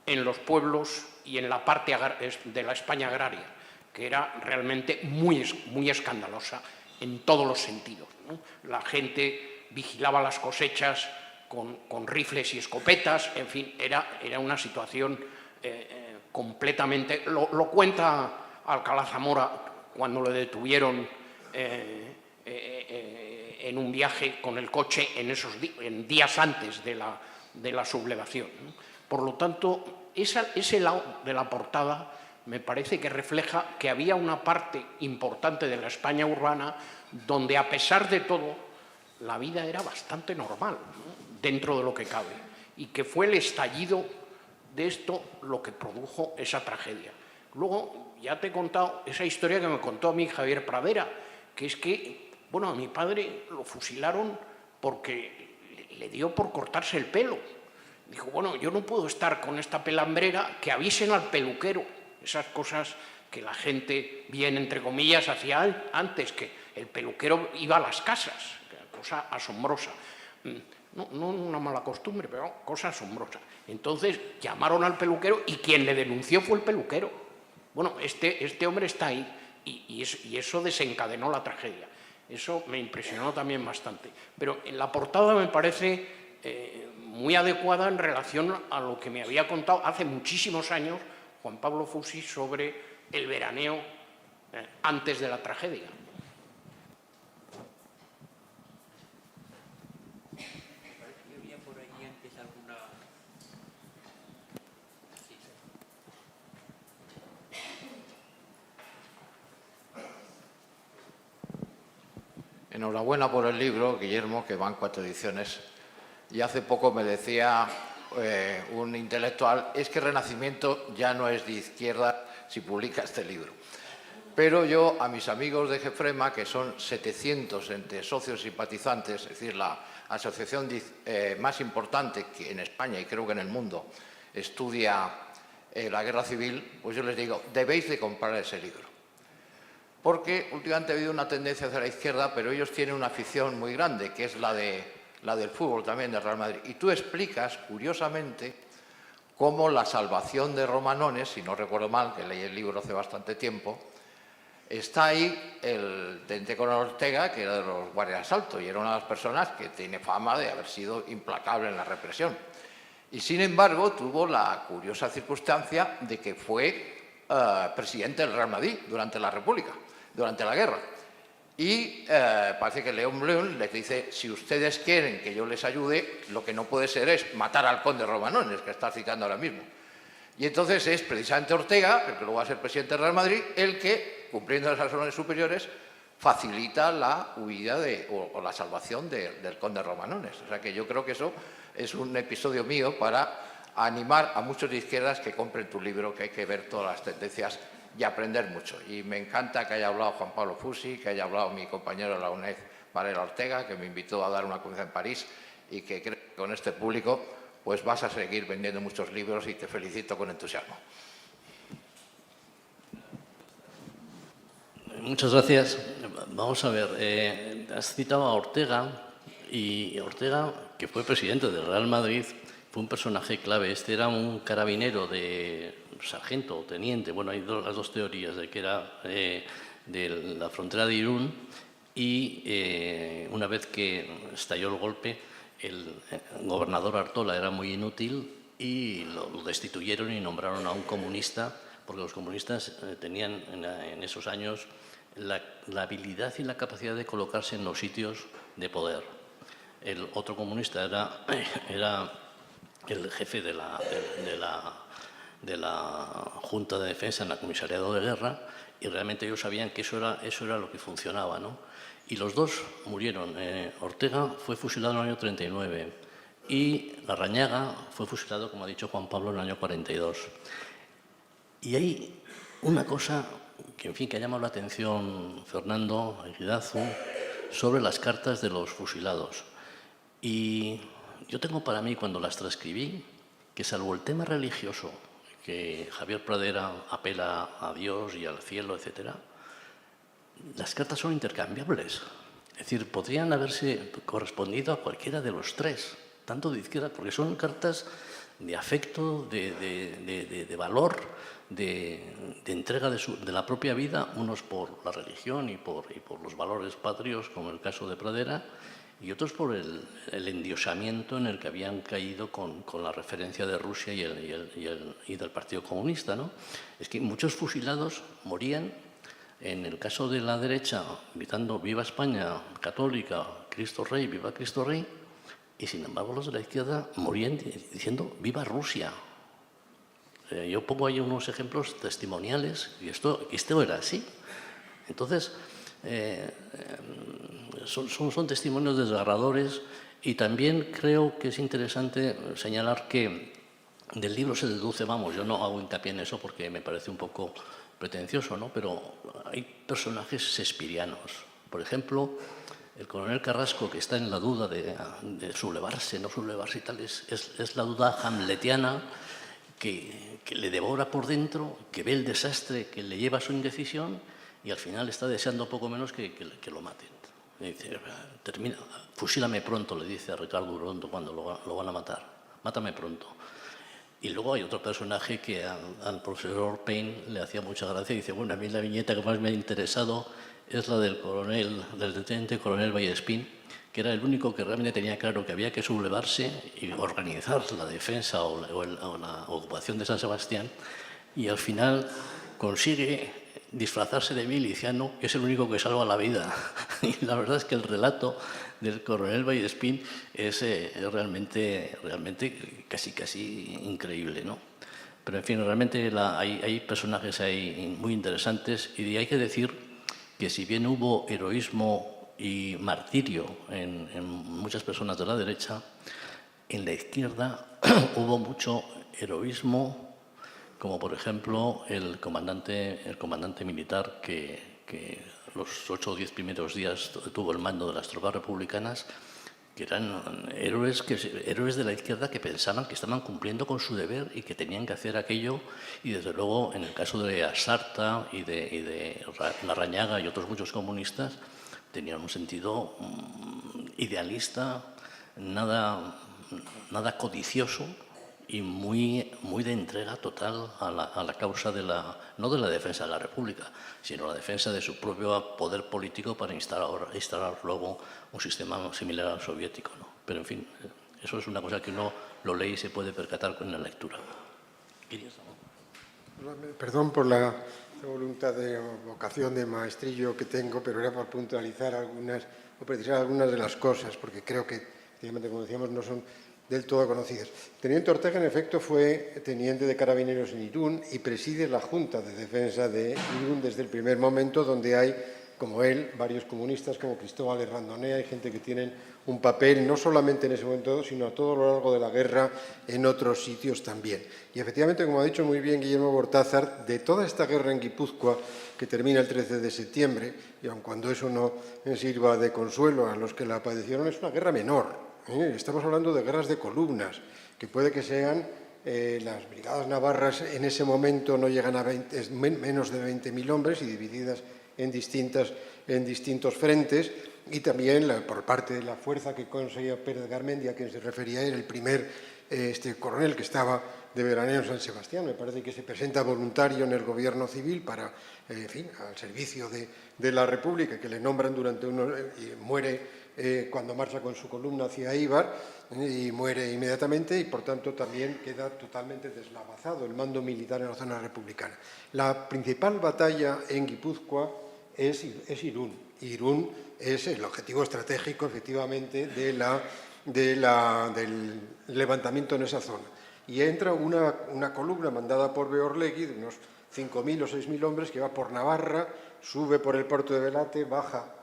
en los pueblos y en la parte de la España agraria, que era realmente muy escandalosa en todos los sentidos, ¿no? La gente vigilaba las cosechas con rifles y escopetas, en fin, era una situación completamente... Lo cuenta Alcalá Zamora cuando le detuvieron en un viaje con el coche en días antes de la sublevación, ¿no? Por lo tanto, ese lado de la portada me parece que refleja que había una parte importante de la España urbana donde, a pesar de todo, la vida era bastante normal, ¿no? Dentro de lo que cabe, y que fue el estallido de esto lo que produjo esa tragedia. Luego, ya te he contado esa historia que me contó a mí Javier Pradera, que es que, bueno, a mi padre lo fusilaron porque le dio por cortarse el pelo. Dijo, bueno, yo no puedo estar con esta pelambrera, que avisen al peluquero. Esas cosas que la gente, bien entre comillas, hacía antes, que el peluquero iba a las casas, cosa asombrosa. No una mala costumbre, pero cosa asombrosa. Entonces llamaron al peluquero y quien le denunció fue el peluquero. Bueno, este hombre está ahí y eso desencadenó la tragedia. Eso me impresionó también bastante. Pero en la portada me parece muy adecuada en relación a lo que me había contado hace muchísimos años Juan Pablo Fusi sobre el veraneo antes de la tragedia. Enhorabuena por el libro, Guillermo, que van 4 ediciones. Y hace poco me decía un intelectual, es que Renacimiento ya no es de izquierda si publica este libro. Pero yo, a mis amigos de Gefrema, que son 700 entre socios y simpatizantes, es decir, la asociación más importante que en España y creo que en el mundo estudia la guerra civil, pues yo les digo, debéis de comprar ese libro. Porque últimamente ha habido una tendencia hacia la izquierda, pero ellos tienen una afición muy grande, que es la del fútbol también, del Real Madrid. Y tú explicas, curiosamente, cómo la salvación de Romanones, si no recuerdo mal, que leí el libro hace bastante tiempo, está ahí el teniente coronel Ortega, que era de los guardias de asalto, y era una de las personas que tiene fama de haber sido implacable en la represión. Y, sin embargo, tuvo la curiosa circunstancia de que fue presidente del Real Madrid durante la República, durante la guerra. Y parece que León León les dice, si ustedes quieren que yo les ayude, lo que no puede ser es matar al conde Romanones, que está citando ahora mismo. Y entonces es precisamente Ortega, el que luego va a ser presidente del Real Madrid, el que, cumpliendo las órdenes superiores, facilita la huida o la salvación del conde Romanones. O sea que yo creo que eso es un episodio mío para animar a muchos de izquierdas que compren tu libro, que hay que ver todas las tendencias y aprender mucho. Y me encanta que haya hablado Juan Pablo Fusi, que haya hablado mi compañero de la UNED, Varela Ortega, que me invitó a dar una conferencia en París y que creo que con este público pues vas a seguir vendiendo muchos libros y te felicito con entusiasmo. Muchas gracias. Vamos a ver, has citado a Ortega, y Ortega, que fue presidente del Real Madrid, fue un personaje clave. Este era un carabinero de sargento o teniente, bueno, hay las dos teorías, de que era de la frontera de Irún, y una vez que estalló el golpe, el gobernador Artola era muy inútil y lo destituyeron y nombraron a un comunista, porque los comunistas tenían en esos años la habilidad y la capacidad de colocarse en los sitios de poder. El otro comunista era el jefe de la Junta de Defensa en el Comisariado de Guerra, y realmente ellos sabían que eso era lo que funcionaba, ¿no? Y los dos murieron. Ortega fue fusilado en el año 39 y Larrañaga fue fusilado, como ha dicho Juan Pablo, en el año 42. Y hay una cosa que, en fin, que ha llamado la atención Fernando Egidazu sobre las cartas de los fusilados. Y yo tengo para mí, cuando las transcribí, que salvo el tema religioso, que Javier Pradera apela a Dios y al cielo, etc., las cartas son intercambiables. Es decir, podrían haberse correspondido a cualquiera de los tres, tanto de izquierda, porque son cartas de afecto, de valor, de entrega de la propia vida, unos por la religión y por los valores patrios, como el caso de Pradera, y otros por el endiosamiento en el que habían caído con la referencia de Rusia y del Partido Comunista, ¿no? Es que muchos fusilados morían, en el caso de la derecha, gritando «Viva España católica, Cristo Rey, viva Cristo Rey», y sin embargo los de la izquierda morían diciendo «Viva Rusia». Yo pongo ahí unos ejemplos testimoniales, y esto era así. Entonces, son testimonios desgarradores, y también creo que es interesante señalar que del libro se deduce, vamos, yo no hago hincapié en eso porque me parece un poco pretencioso, ¿no? Pero hay personajes shakespearianos. Por ejemplo, el coronel Carrasco, que está en la duda de sublevarse, no sublevarse y tal, es la duda hamletiana que le devora por dentro, que ve el desastre que le lleva a su indecisión y al final está deseando poco menos que lo maten. Le dice, termina, fusílame pronto, le dice a Ricardo Urondo cuando lo van a matar, mátame pronto. Y luego hay otro personaje que al profesor Payne le hacía mucha gracia y dice, bueno, a mí la viñeta que más me ha interesado es la del teniente coronel Vallespín, que era el único que realmente tenía claro que había que sublevarse y organizar la defensa o la ocupación de San Sebastián, y al final consigue disfrazarse de miliciano, que es el único que salva la vida. Y la verdad es que el relato del coronel Vallespín es realmente casi increíble, ¿no? Pero en fin, realmente hay personajes ahí muy interesantes, y hay que decir que si bien hubo heroísmo y martirio en muchas personas de la derecha, en la izquierda hubo mucho heroísmo, como por ejemplo el comandante militar que los 8 o 10 primeros días tuvo el mando de las tropas republicanas, que eran héroes de la izquierda que pensaban que estaban cumpliendo con su deber y que tenían que hacer aquello, y desde luego en el caso de Asarta y de Larrañaga y otros muchos comunistas tenían un sentido idealista, nada codicioso, y muy de entrega total a la causa no de la defensa de la República, sino la defensa de su propio poder político para instalar luego un sistema similar al soviético, ¿no? Pero en fin, eso es una cosa que uno lo lee y se puede percatar con la lectura. Perdón por la voluntad de vocación de maestrillo que tengo, pero era para puntualizar o precisar algunas de las cosas, porque creo que, efectivamente, como decíamos, no son del todo conocidas. Teniente Ortega, en efecto, fue teniente de carabineros en Irún y preside la Junta de Defensa de Irún desde el primer momento, donde hay como él, varios comunistas como Cristóbal Herrandonea y gente que tienen un papel no solamente en ese momento, sino a todo lo largo de la guerra en otros sitios también. Y efectivamente, como ha dicho muy bien Guillermo Cortázar, de toda esta guerra en Guipúzcoa, que termina el 13 de septiembre, y aun cuando eso no sirva de consuelo a los que la padecieron, es una guerra menor. Estamos hablando de guerras de columnas, que puede que sean las brigadas navarras en ese momento no llegan a menos de 20.000 hombres y divididas en distintos frentes, y también por parte de la fuerza que conseguía Pérez Garmendia, a quien se refería, era el primer coronel que estaba de veraneo en San Sebastián. Me parece que se presenta voluntario en el gobierno civil para, en fin, al servicio de la República, que le nombran y muere cuando marcha con su columna hacia Eibar, y muere inmediatamente, y por tanto también queda totalmente deslavazado el mando militar en la zona republicana. La principal batalla en Guipúzcoa es Irún. Irún es el objetivo estratégico, efectivamente, del levantamiento en esa zona. Y entra una columna mandada por Beorlegui de unos 5.000 o 6.000 hombres que va por Navarra, sube por el puerto de Velate, baja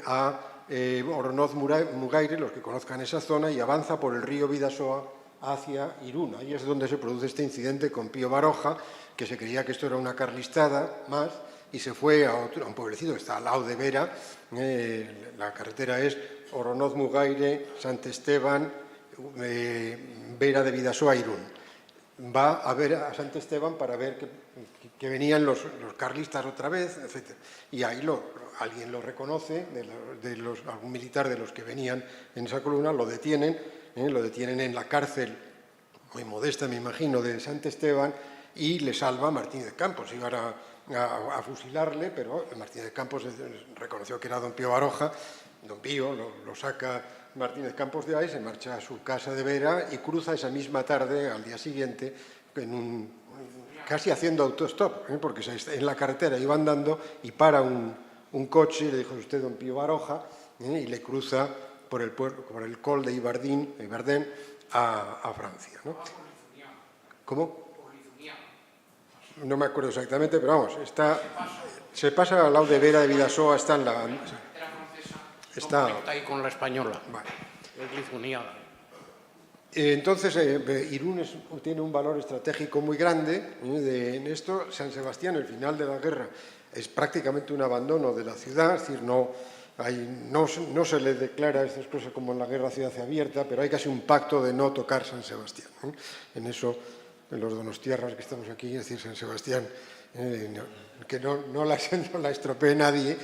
a Oronoz-Mugaire, los que conozcan esa zona, y avanza por el río Bidasoa hacia Irún. Ahí es donde se produce este incidente con Pío Baroja, que se creía que esto era una carlistada más, y se fue a un pueblecito que está al lado de Vera. La carretera es Oronoz-Mugaire, Sant Esteban, Vera de Bidasoa, Irún. Va a ver a Sant Esteban para ver que venían los carlistas otra vez, etc. Y ahí alguien lo reconoce, algún militar de los que venían en esa columna, lo detienen en la cárcel, muy modesta me imagino, de Sant Esteban, y le salva Martínez Campos. Iban a fusilarle, pero Martínez Campos reconoció que era don Pío Baroja. Don Pío lo saca Martínez Campos de ahí, se marcha a su casa de Vera y cruza esa misma tarde, al día siguiente, casi haciendo autostop, porque en la carretera iba andando y para un coche, le dijo: usted don Pío Baroja, y le cruza por el col de Ibardén a Francia, ¿no? ¿Cómo? No me acuerdo exactamente, pero vamos, se pasa al lado de Vera de Bidasoa, está en la... Está ahí con la española. Vale. Es lifuniada. Entonces, Irún tiene un valor estratégico muy grande en esto. San Sebastián, el final de la guerra, es prácticamente un abandono de la ciudad, es decir, no se le declara estas cosas como en la guerra ciudad abierta, pero hay casi un pacto de no tocar San Sebastián. En eso, en los donostiarras que estamos aquí, es decir, San Sebastián, que no la estropee nadie,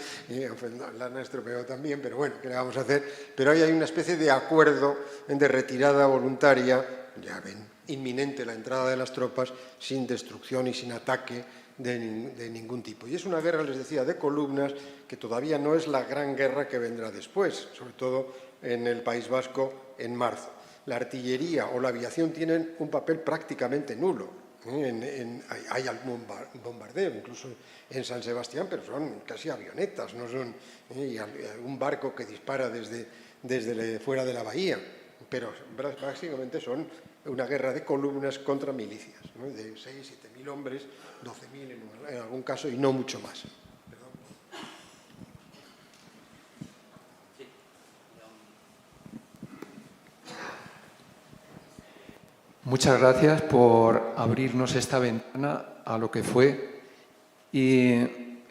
la han estropeado también, pero bueno, ¿qué le vamos a hacer? Pero ahí hay una especie de acuerdo de retirada voluntaria, ya ven, inminente la entrada de las tropas, sin destrucción y sin ataque de ningún tipo. Y es una guerra, les decía, de columnas, que todavía no es la gran guerra que vendrá después, sobre todo en el País Vasco en marzo. La artillería o la aviación tienen un papel prácticamente nulo. Hay algún bombardeo, incluso en San Sebastián, pero son casi avionetas, no son un barco que dispara desde fuera de la bahía, pero básicamente son una guerra de columnas contra milicias, ¿no? De 6.000 7.000 hombres, 12.000 en algún caso, y no mucho más. Muchas gracias por abrirnos esta ventana a lo que fue. Y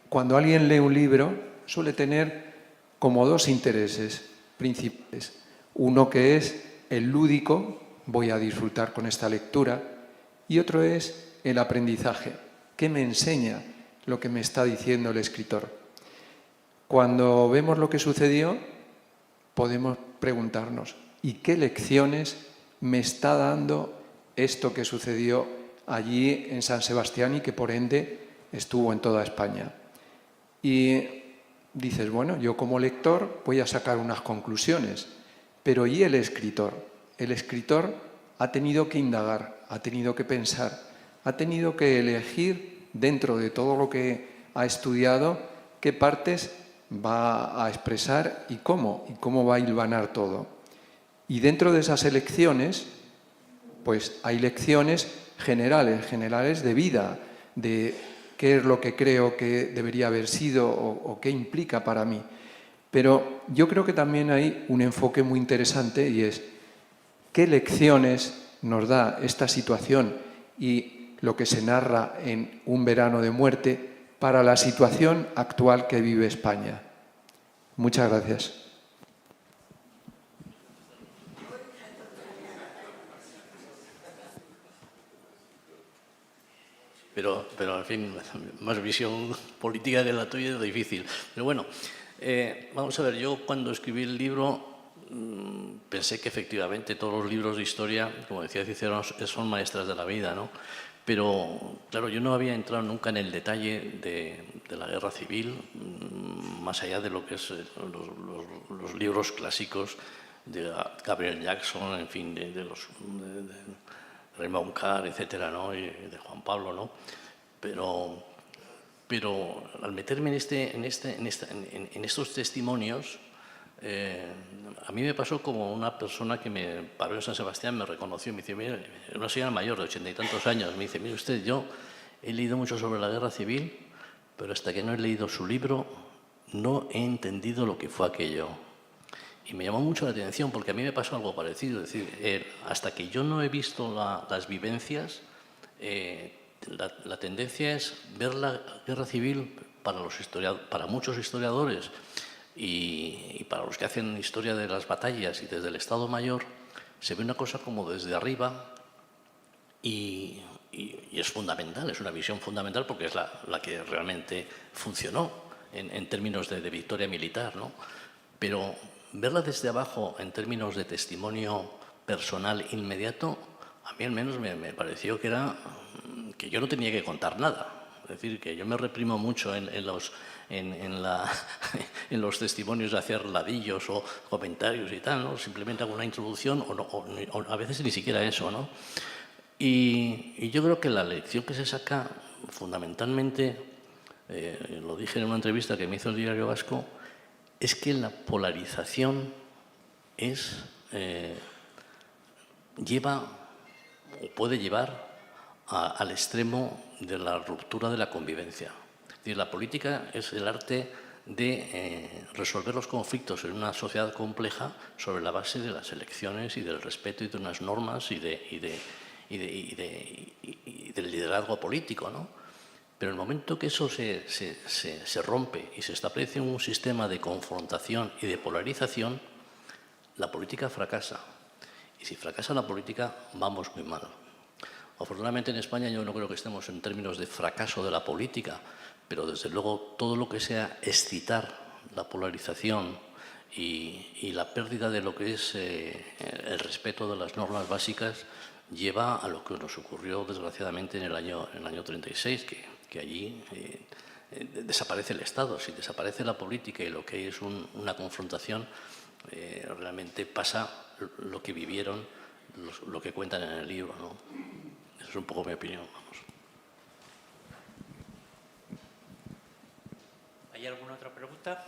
cuando alguien lee un libro suele tener como dos intereses principales. Uno que es el lúdico, voy a disfrutar con esta lectura, y otro es el aprendizaje. ¿Qué me enseña lo que me está diciendo el escritor? Cuando vemos lo que sucedió, podemos preguntarnos: ¿y qué lecciones me está dando esto que sucedió allí en San Sebastián y que por ende estuvo en toda España? Y dices, bueno, yo como lector voy a sacar unas conclusiones, pero ¿y el escritor? El escritor ha tenido que indagar, ha tenido que pensar, ha tenido que elegir dentro de todo lo que ha estudiado qué partes va a expresar y cómo va a hilvanar todo. Y dentro de esas elecciones, pues hay lecciones generales de vida, de qué es lo que creo que debería haber sido o qué implica para mí. Pero yo creo que también hay un enfoque muy interesante y es qué lecciones nos da esta situación y lo que se narra en Un verano de muerte para la situación actual que vive España. Muchas gracias. Pero, en fin, más visión política que la tuya es difícil. Pero bueno, vamos a ver, yo cuando escribí el libro pensé que efectivamente todos los libros de historia, como decía Cicero, son maestras de la vida, ¿no? Pero, claro, yo no había entrado nunca en el detalle de la guerra civil, más allá de lo que es los libros clásicos de Gabriel Jackson, en fin, de Raymond Carr, etcétera, ¿no? Y de Juan Pablo, ¿no? Pero al meterme en estos testimonios, a mí me pasó como una persona que me paró en San Sebastián, me reconoció, me dice, mire, una señora mayor de 80 y tantos años, me dice, mire usted, yo he leído mucho sobre la guerra civil, pero hasta que no he leído su libro no he entendido lo que fue aquello. Y me llamó mucho la atención porque a mí me pasó algo parecido, es decir, hasta que yo no he visto las vivencias, la tendencia es ver la guerra civil para muchos historiadores y para los que hacen historia de las batallas y desde el Estado Mayor, se ve una cosa como desde arriba y es fundamental, es una visión fundamental porque es la que realmente funcionó en términos de victoria militar, ¿no? Pero verla desde abajo en términos de testimonio personal inmediato, a mí al menos me pareció que yo no tenía que contar nada. Es decir, que yo me reprimo mucho en los testimonios de hacer ladillos o comentarios y tal, ¿no? Simplemente hago una introducción o a veces ni siquiera eso, ¿no? Y yo creo que la lección que se saca fundamentalmente, lo dije en una entrevista que me hizo el Diario Vasco, es que la polarización lleva o puede llevar al extremo de la ruptura de la convivencia. Es decir, la política es el arte de resolver los conflictos en una sociedad compleja sobre la base de las elecciones y del respeto y de unas normas y del liderazgo político, ¿no? Pero en el momento que eso se rompe y se establece un sistema de confrontación y de polarización, la política fracasa. Y si fracasa la política, vamos muy mal. Afortunadamente en España yo no creo que estemos en términos de fracaso de la política, pero desde luego todo lo que sea excitar la polarización y la pérdida de lo que es el respeto de las normas básicas lleva a lo que nos ocurrió desgraciadamente en el año 36, que allí desaparece el Estado. Si desaparece la política y lo que hay es una confrontación, realmente pasa lo que vivieron, lo que cuentan en el libro, ¿no? Esa es un poco mi opinión. Vamos. ¿Hay alguna otra pregunta?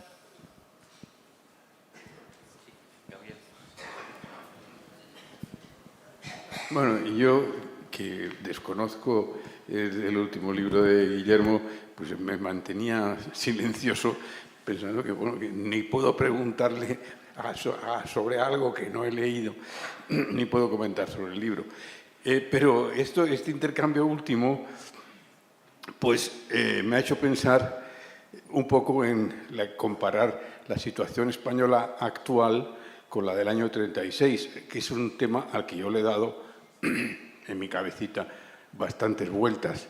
Sí, Gabriel. Bueno, yo que desconozco el último libro de Guillermo, pues me mantenía silencioso pensando que, bueno, que ni puedo preguntarle sobre algo que no he leído, ni puedo comentar sobre el libro. Pero este intercambio último, pues me ha hecho pensar un poco en comparar la situación española actual con la del año 36, que es un tema al que yo le he dado en mi cabecita bastantes vueltas.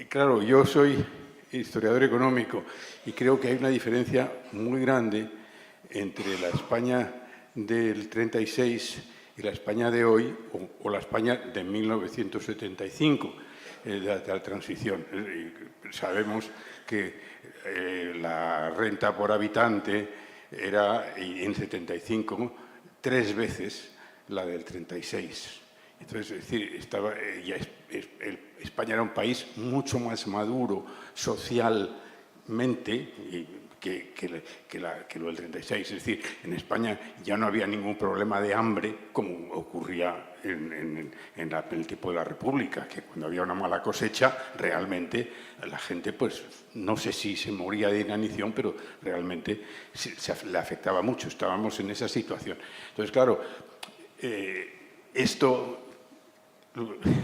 Claro, yo soy historiador económico y creo que hay una diferencia muy grande entre la España del 36 y la España de hoy o la España de 1975, de la transición. Sabemos que la renta por habitante era en 75 3 veces la del 36. Entonces, es decir, España era un país mucho más maduro socialmente, y que lo del 36. Es decir, en España ya no había ningún problema de hambre como ocurría en el tiempo de la República, que cuando había una mala cosecha, realmente la gente, pues, no sé si se moría de inanición, pero realmente le afectaba mucho. Estábamos en esa situación. Entonces, claro, esto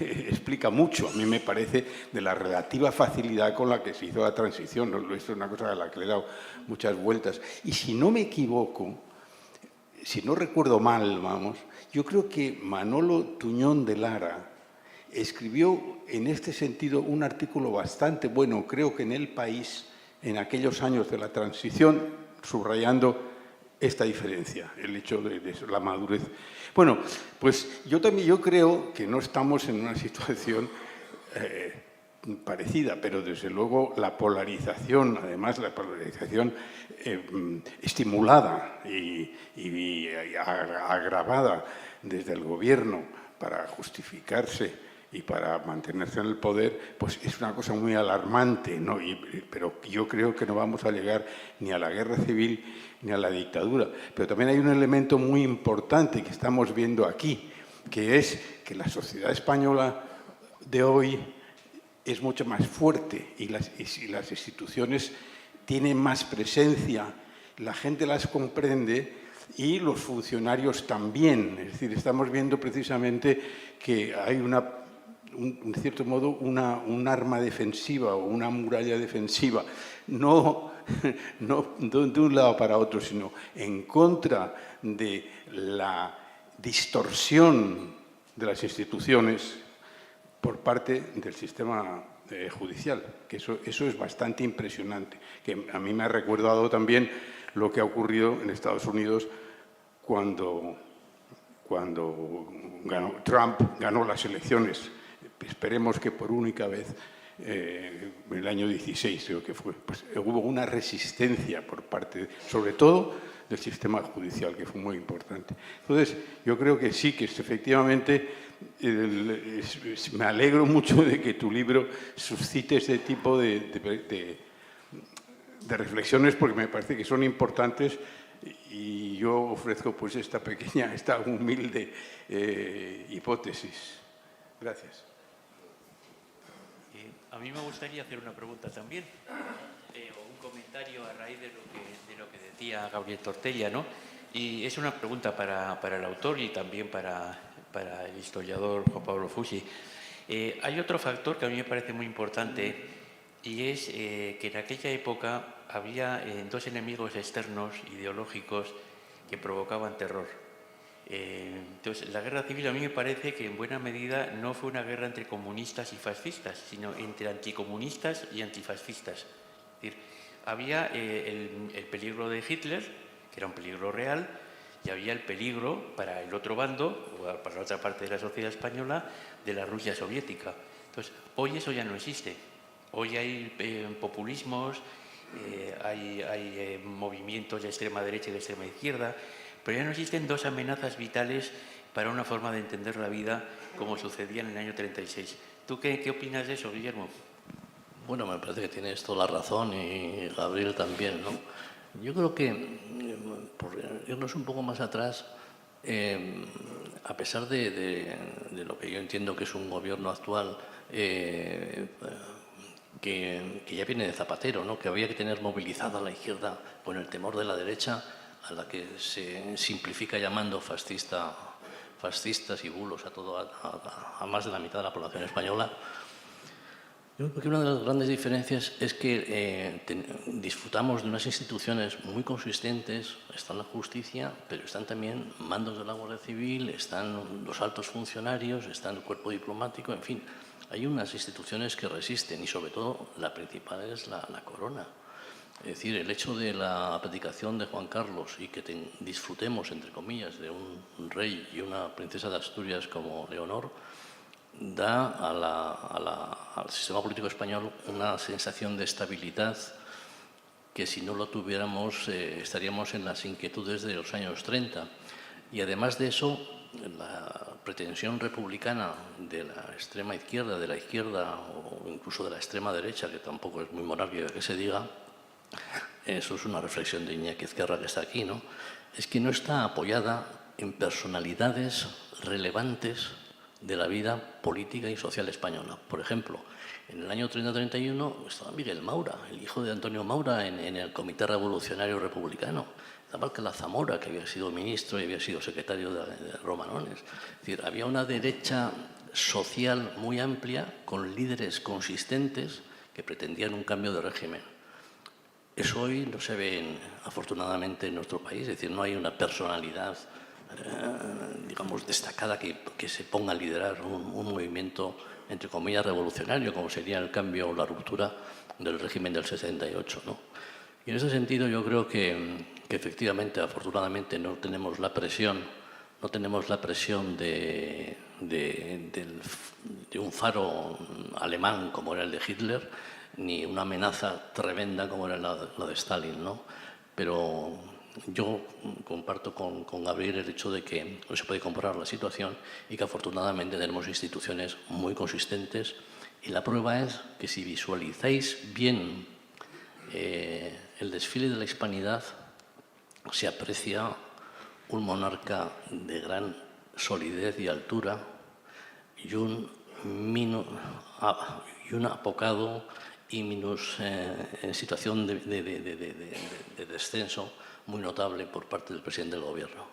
explica mucho, a mí me parece, de la relativa facilidad con la que se hizo la transición. Esto es una cosa a la que le he dado muchas vueltas. Y si no me equivoco, si no recuerdo mal, vamos, yo creo que Manolo Tuñón de Lara escribió en este sentido un artículo bastante bueno, creo que en El País, en aquellos años de la transición, subrayando esta diferencia, el hecho de la madurez. Bueno, pues yo creo que no estamos en una situación parecida, pero desde luego la polarización, además la polarización estimulada y agravada desde el gobierno para justificarse y para mantenerse en el poder, pues es una cosa muy alarmante, ¿no? Pero yo creo que no vamos a llegar ni a la guerra civil ni a la dictadura. Pero también hay un elemento muy importante que estamos viendo aquí, que es que la sociedad española de hoy es mucho más fuerte y las instituciones tienen más presencia, la gente las comprende y los funcionarios también. Es decir, estamos viendo precisamente que hay en cierto modo, un arma defensiva o una muralla defensiva, no de un lado para otro, sino en contra de la distorsión de las instituciones por parte del sistema judicial, que eso es bastante impresionante, que a mí me ha recordado también lo que ha ocurrido en Estados Unidos cuando Trump ganó las elecciones. Esperemos que por única vez, en el año 16 creo que fue, pues hubo una resistencia por parte, sobre todo, del sistema judicial, que fue muy importante. Entonces, yo creo que sí, que efectivamente me alegro mucho de que tu libro suscite este tipo de reflexiones, porque me parece que son importantes y yo ofrezco pues esta humilde hipótesis. Gracias. A mí me gustaría hacer una pregunta también, o un comentario a raíz de lo que decía Gabriel Tortella, ¿no? Y es una pregunta para el autor y también para el historiador Juan Pablo Fusi. Hay otro factor que a mí me parece muy importante y es que en aquella época había dos enemigos externos ideológicos que provocaban terror. Entonces, la guerra civil a mí me parece que en buena medida no fue una guerra entre comunistas y fascistas, sino entre anticomunistas y antifascistas. Es decir, había el peligro de Hitler, que era un peligro real, y había el peligro para el otro bando, o para la otra parte de la sociedad española, de la Rusia soviética. Entonces, hoy eso ya no existe. Hoy hay populismos, hay movimientos de extrema derecha y de extrema izquierda, pero ya no existen dos amenazas vitales para una forma de entender la vida como sucedía en el año 36. ¿Tú qué opinas de eso, Guillermo? Bueno, me parece que tienes toda la razón y Gabriel también, ¿no? Yo creo que, por irnos un poco más atrás, a pesar de lo que yo entiendo que es un gobierno actual que ya viene de Zapatero, ¿no? Que había que tener movilizada a la izquierda con el temor de la derecha, a la que se simplifica llamando fascistas y bulos a más de la mitad de la población española. Yo creo que una de las grandes diferencias es que disfrutamos de unas instituciones muy consistentes. Está la justicia, pero están también mandos de la Guardia Civil, están los altos funcionarios, está el cuerpo diplomático, en fin. Hay unas instituciones que resisten y, sobre todo, la principal es la corona. Es decir, el hecho de la abdicación de Juan Carlos y que disfrutemos, entre comillas, de un rey y una princesa de Asturias como Leonor, da al sistema político español una sensación de estabilidad que, si no lo tuviéramos, estaríamos en las inquietudes de los años 30. Y además de eso, la pretensión republicana de la extrema izquierda, de la izquierda o incluso de la extrema derecha, que tampoco es muy moral que se diga, eso es una reflexión de Iñaki Ezquerra, que está aquí, ¿no? Es que no está apoyada en personalidades relevantes de la vida política y social española. Por ejemplo, en el año 30-31 estaba Miguel Maura, el hijo de Antonio Maura, en el Comité Revolucionario Republicano. Estaba Alcalá Zamora, que había sido ministro y había sido secretario de Romanones. Es decir, había una derecha social muy amplia, con líderes consistentes que pretendían un cambio de régimen. Eso hoy no se ve, afortunadamente, en nuestro país. Es decir, no hay una personalidad, digamos, destacada que se ponga a liderar un movimiento, entre comillas, revolucionario, como sería el cambio o la ruptura del régimen del 68, ¿no? Y en ese sentido yo creo que efectivamente, afortunadamente, no tenemos la presión de un faro alemán como era el de Hitler, ni una amenaza tremenda como era la de Stalin, ¿no? Pero yo comparto con Gabriel el hecho de que no se puede comparar la situación y que afortunadamente tenemos instituciones muy consistentes, y la prueba es que si visualizáis bien el desfile de la Hispanidad, se aprecia un monarca de gran solidez y altura y un apocado y en situación de descenso muy notable por parte del presidente del Gobierno.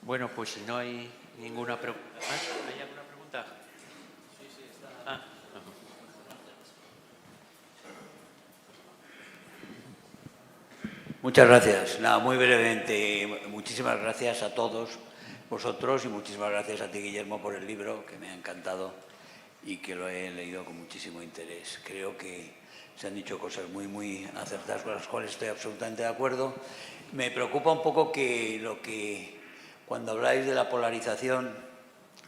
Bueno, pues si no hay ninguna pregunta más, ¿hay alguna pregunta? Sí, está. Muchas gracias. Nada, muy brevemente, muchísimas gracias a todos vosotros y muchísimas gracias a ti, Guillermo, por el libro, que me ha encantado y que lo he leído con muchísimo interés. Creo que se han dicho cosas muy acertadas con las cuales estoy absolutamente de acuerdo. Me preocupa un poco cuando habláis de la polarización,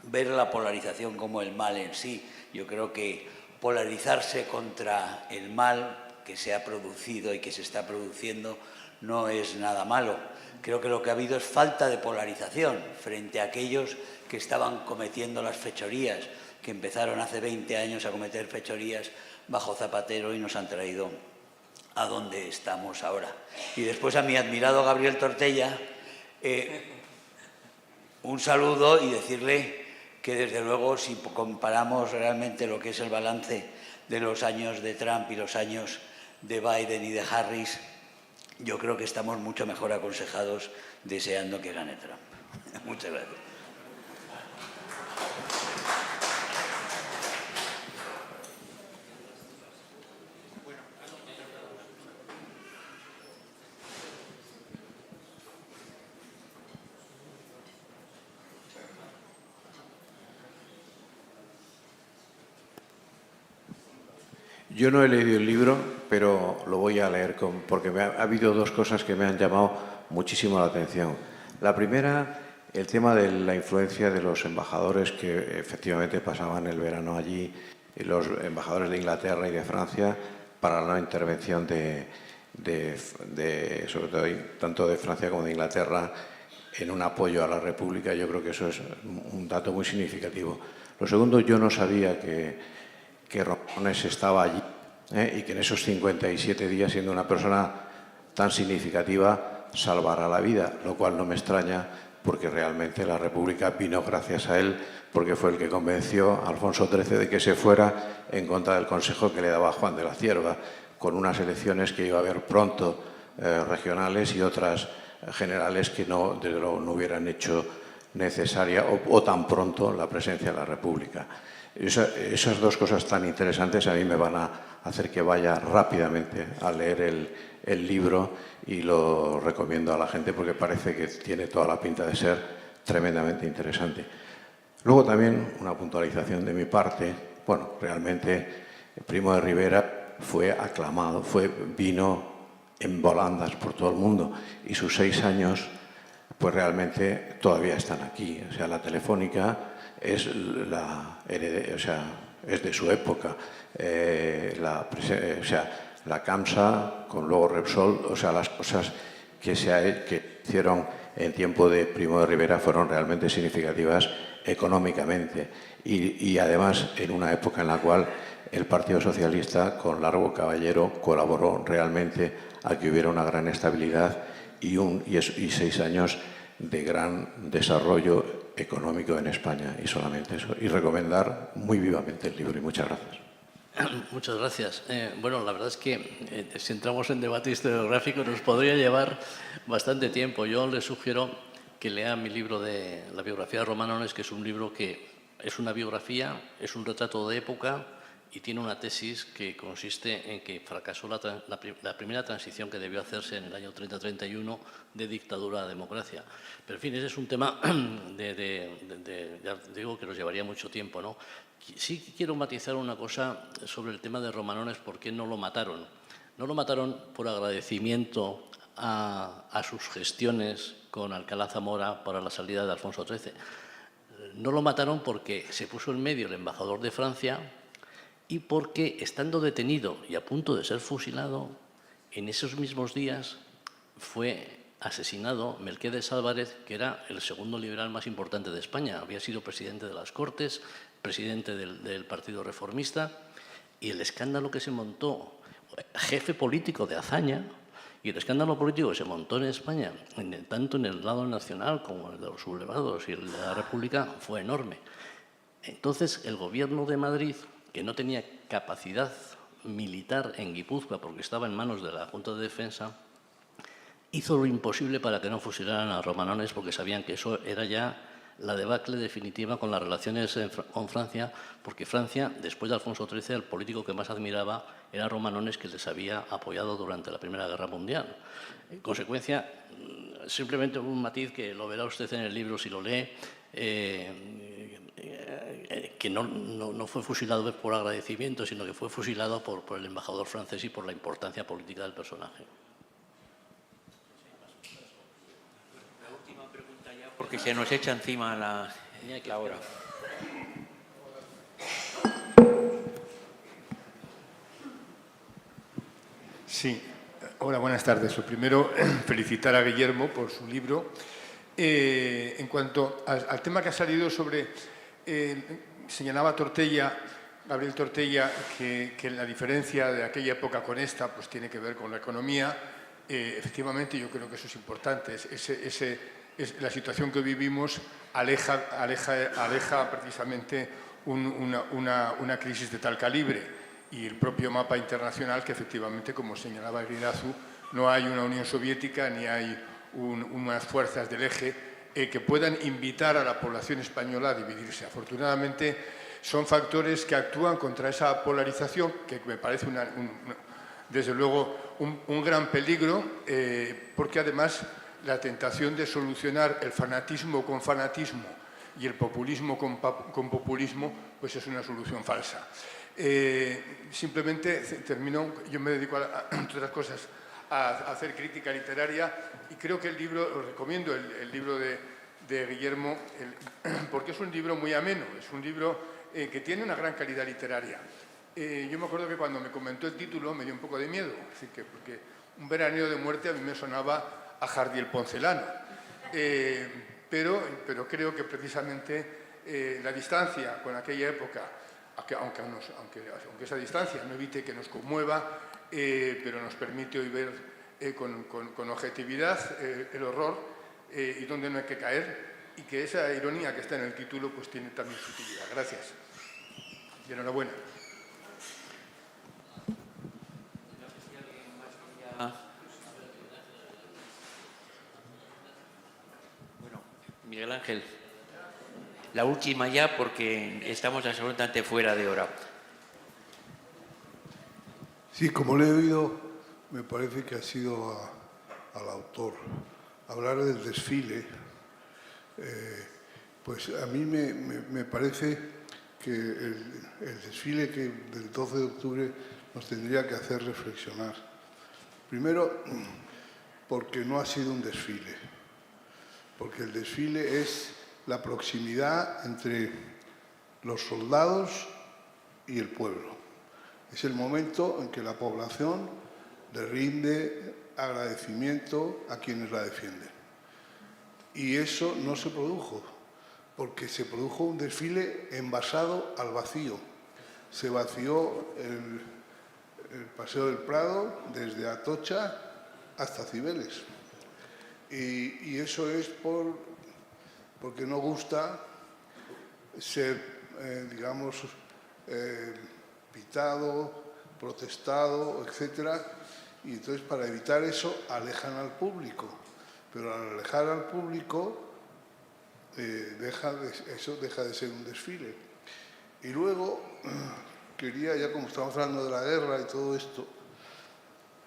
ver la polarización como el mal en sí. Yo creo que polarizarse contra el mal que se ha producido y que se está produciendo no es nada malo. Creo que lo que ha habido es falta de polarización frente a aquellos que estaban cometiendo las fechorías, que empezaron hace 20 años a cometer fechorías bajo Zapatero y nos han traído a donde estamos ahora. Y después a mi admirado Gabriel Tortella, un saludo y decirle que desde luego si comparamos realmente lo que es el balance de los años de Trump y los años de Biden y de Harris, yo creo que estamos mucho mejor aconsejados deseando que gane Trump. Muchas gracias. Yo no he leído el libro, pero lo voy a leer porque ha habido dos cosas que me han llamado muchísimo la atención. La primera, el tema de la influencia de los embajadores que efectivamente pasaban el verano allí, y los embajadores de Inglaterra y de Francia, para la no intervención sobre todo tanto de Francia como de Inglaterra, en un apoyo a la República. Yo creo que eso es un dato muy significativo. Lo segundo, yo no sabía que Romanones estaba allí y que en esos 57 días, siendo una persona tan significativa, salvará la vida, lo cual no me extraña porque realmente la República vino gracias a él, porque fue el que convenció a Alfonso XIII de que se fuera en contra del consejo que le daba Juan de la Cierva, con unas elecciones que iba a haber pronto regionales y otras generales que desde luego no hubieran hecho necesaria o tan pronto la presencia de la República. Esas dos cosas tan interesantes a mí me van a hacer que vaya rápidamente a leer el libro y lo recomiendo a la gente porque parece que tiene toda la pinta de ser tremendamente interesante. Luego también una puntualización de mi parte. Bueno, realmente Primo de Rivera fue aclamado, vino en volandas por todo el mundo y sus 6 años pues realmente todavía están aquí. O sea, la Telefónica es es de su época. La CAMSA, con luego Repsol, o sea, las cosas que hicieron en tiempo de Primo de Rivera fueron realmente significativas económicamente y además en una época en la cual el Partido Socialista con Largo Caballero colaboró realmente a que hubiera una gran estabilidad y 6 años de gran desarrollo económico en España, y solamente eso. Y recomendar muy vivamente el libro, y muchas gracias. Muchas gracias. Bueno, la verdad es que si entramos en debate historiográfico nos podría llevar bastante tiempo. Yo le sugiero que lea mi libro de la biografía de Romanones, que es un libro que es una biografía, es un retrato de época y tiene una tesis que consiste en que fracasó la primera transición que debió hacerse en el año 30-31 de dictadura a democracia. Pero, en fin, ese es un tema ya digo que nos llevaría mucho tiempo, ¿no? Sí quiero matizar una cosa sobre el tema de Romanones, ¿por qué no lo mataron? No lo mataron por agradecimiento a sus gestiones con Alcalá Zamora para la salida de Alfonso XIII. No lo mataron porque se puso en medio el embajador de Francia y porque, estando detenido y a punto de ser fusilado, en esos mismos días fue asesinado Melquiades Álvarez, que era el segundo liberal más importante de España. Había sido presidente de las Cortes, presidente del Partido Reformista, y el escándalo que se montó, jefe político de hazaña, y el escándalo político que se montó en España, tanto en el lado nacional como en el de los sublevados y el de la República, fue enorme. Entonces, el gobierno de Madrid, que no tenía capacidad militar en Guipúzcoa porque estaba en manos de la Junta de Defensa, hizo lo imposible para que no fusilaran a Romanones, porque sabían que eso era ya la debacle definitiva con las relaciones con Francia, porque Francia, después de Alfonso XIII, el político que más admiraba era Romanones, que les había apoyado durante la Primera Guerra Mundial. En consecuencia, simplemente un matiz que lo verá usted en el libro si lo lee, que no fue fusilado por agradecimiento, sino que fue fusilado por el embajador francés y por la importancia política del personaje. La última pregunta ya, porque se nos echa encima la hora. Sí, hola, buenas tardes. Lo primero, felicitar a Guillermo por su libro. En cuanto al tema que ha salido sobre, señalaba Gabriel Tortella, que la diferencia de aquella época con esta pues tiene que ver con la economía. Efectivamente, yo creo que eso es importante. La situación que vivimos aleja precisamente una crisis de tal calibre. Y el propio mapa internacional, que efectivamente, como señalaba Guirazu, no hay una Unión Soviética ni hay unas fuerzas del eje que puedan invitar a la población española a dividirse. Afortunadamente, son factores que actúan contra esa polarización, que me parece desde luego un gran peligro, porque además la tentación de solucionar el fanatismo con fanatismo y el populismo con populismo, pues es una solución falsa. Simplemente termino, yo me dedico, entre otras cosas, a hacer crítica literaria y creo que el libro, os recomiendo el libro de Guillermo, porque es un libro muy ameno, es un libro que tiene una gran calidad literaria. Yo me acuerdo que cuando me comentó el título me dio un poco de miedo, así que, porque Un veraneo de muerte a mí me sonaba a Jardiel Poncelano, pero creo que precisamente la distancia con aquella época, aunque esa distancia no evite que nos conmueva, pero nos permite hoy ver con objetividad el horror y dónde no hay que caer, y que esa ironía que está en el título pues tiene también su utilidad. Gracias. Y enhorabuena. Bueno, Miguel Ángel. La última ya, porque estamos absolutamente fuera de hora. Sí, como le he oído, me parece que ha sido al autor hablar del desfile. Pues a mí me parece que el desfile del 12 de octubre nos tendría que hacer reflexionar. Primero, porque no ha sido un desfile, porque el desfile es la proximidad entre los soldados y el pueblo. Es el momento en que la población le rinde agradecimiento a quienes la defienden. Y eso no se produjo. porque se produjo un desfile envasado al vacío. Se vació el Paseo del Prado desde Atocha hasta Cibeles. Y eso es porque no gusta ser, digamos, pitado, protestado, etc. Y entonces, para evitar eso, alejan al público. Pero al alejar al público, eso deja de ser un desfile. Y luego, quería, ya como estamos hablando de la guerra y todo esto,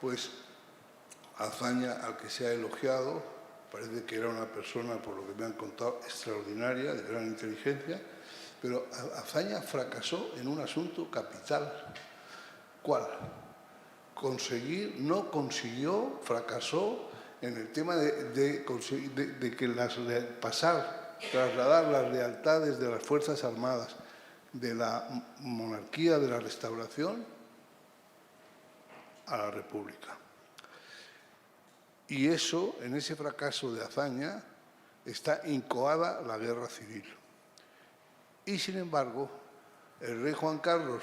pues Azaña, al que se ha elogiado, parece que era una persona, por lo que me han contado, extraordinaria, de gran inteligencia, pero Azaña fracasó en un asunto capital. ¿Cuál? Fracasó en el tema de que trasladar las lealtades de las Fuerzas Armadas de la monarquía de la Restauración a la República. Y eso, en ese fracaso de Azaña, está incoada la guerra civil. Y, sin embargo, el rey Juan Carlos,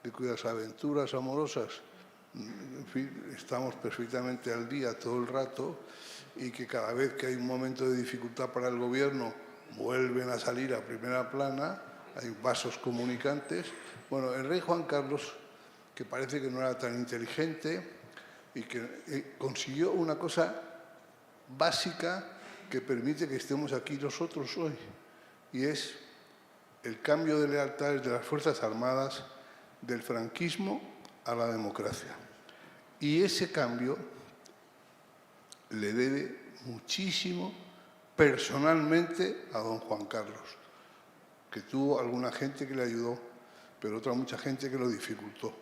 de cuyas aventuras amorosas, en fin, estamos perfectamente al día todo el rato, y que cada vez que hay un momento de dificultad para el gobierno vuelven a salir a primera plana, hay vasos comunicantes. Bueno, el rey Juan Carlos, que parece que no era tan inteligente, y que consiguió una cosa básica que permite que estemos aquí nosotros hoy, y es el cambio de lealtades de las Fuerzas Armadas del franquismo a la democracia. Y ese cambio le debe muchísimo personalmente a don Juan Carlos, que tuvo alguna gente que le ayudó, pero otra mucha gente que lo dificultó.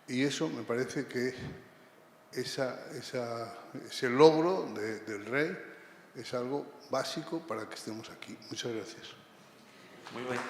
Y eso me parece que ese logro del rey es algo básico para que estemos aquí. Muchas gracias. Muy bien.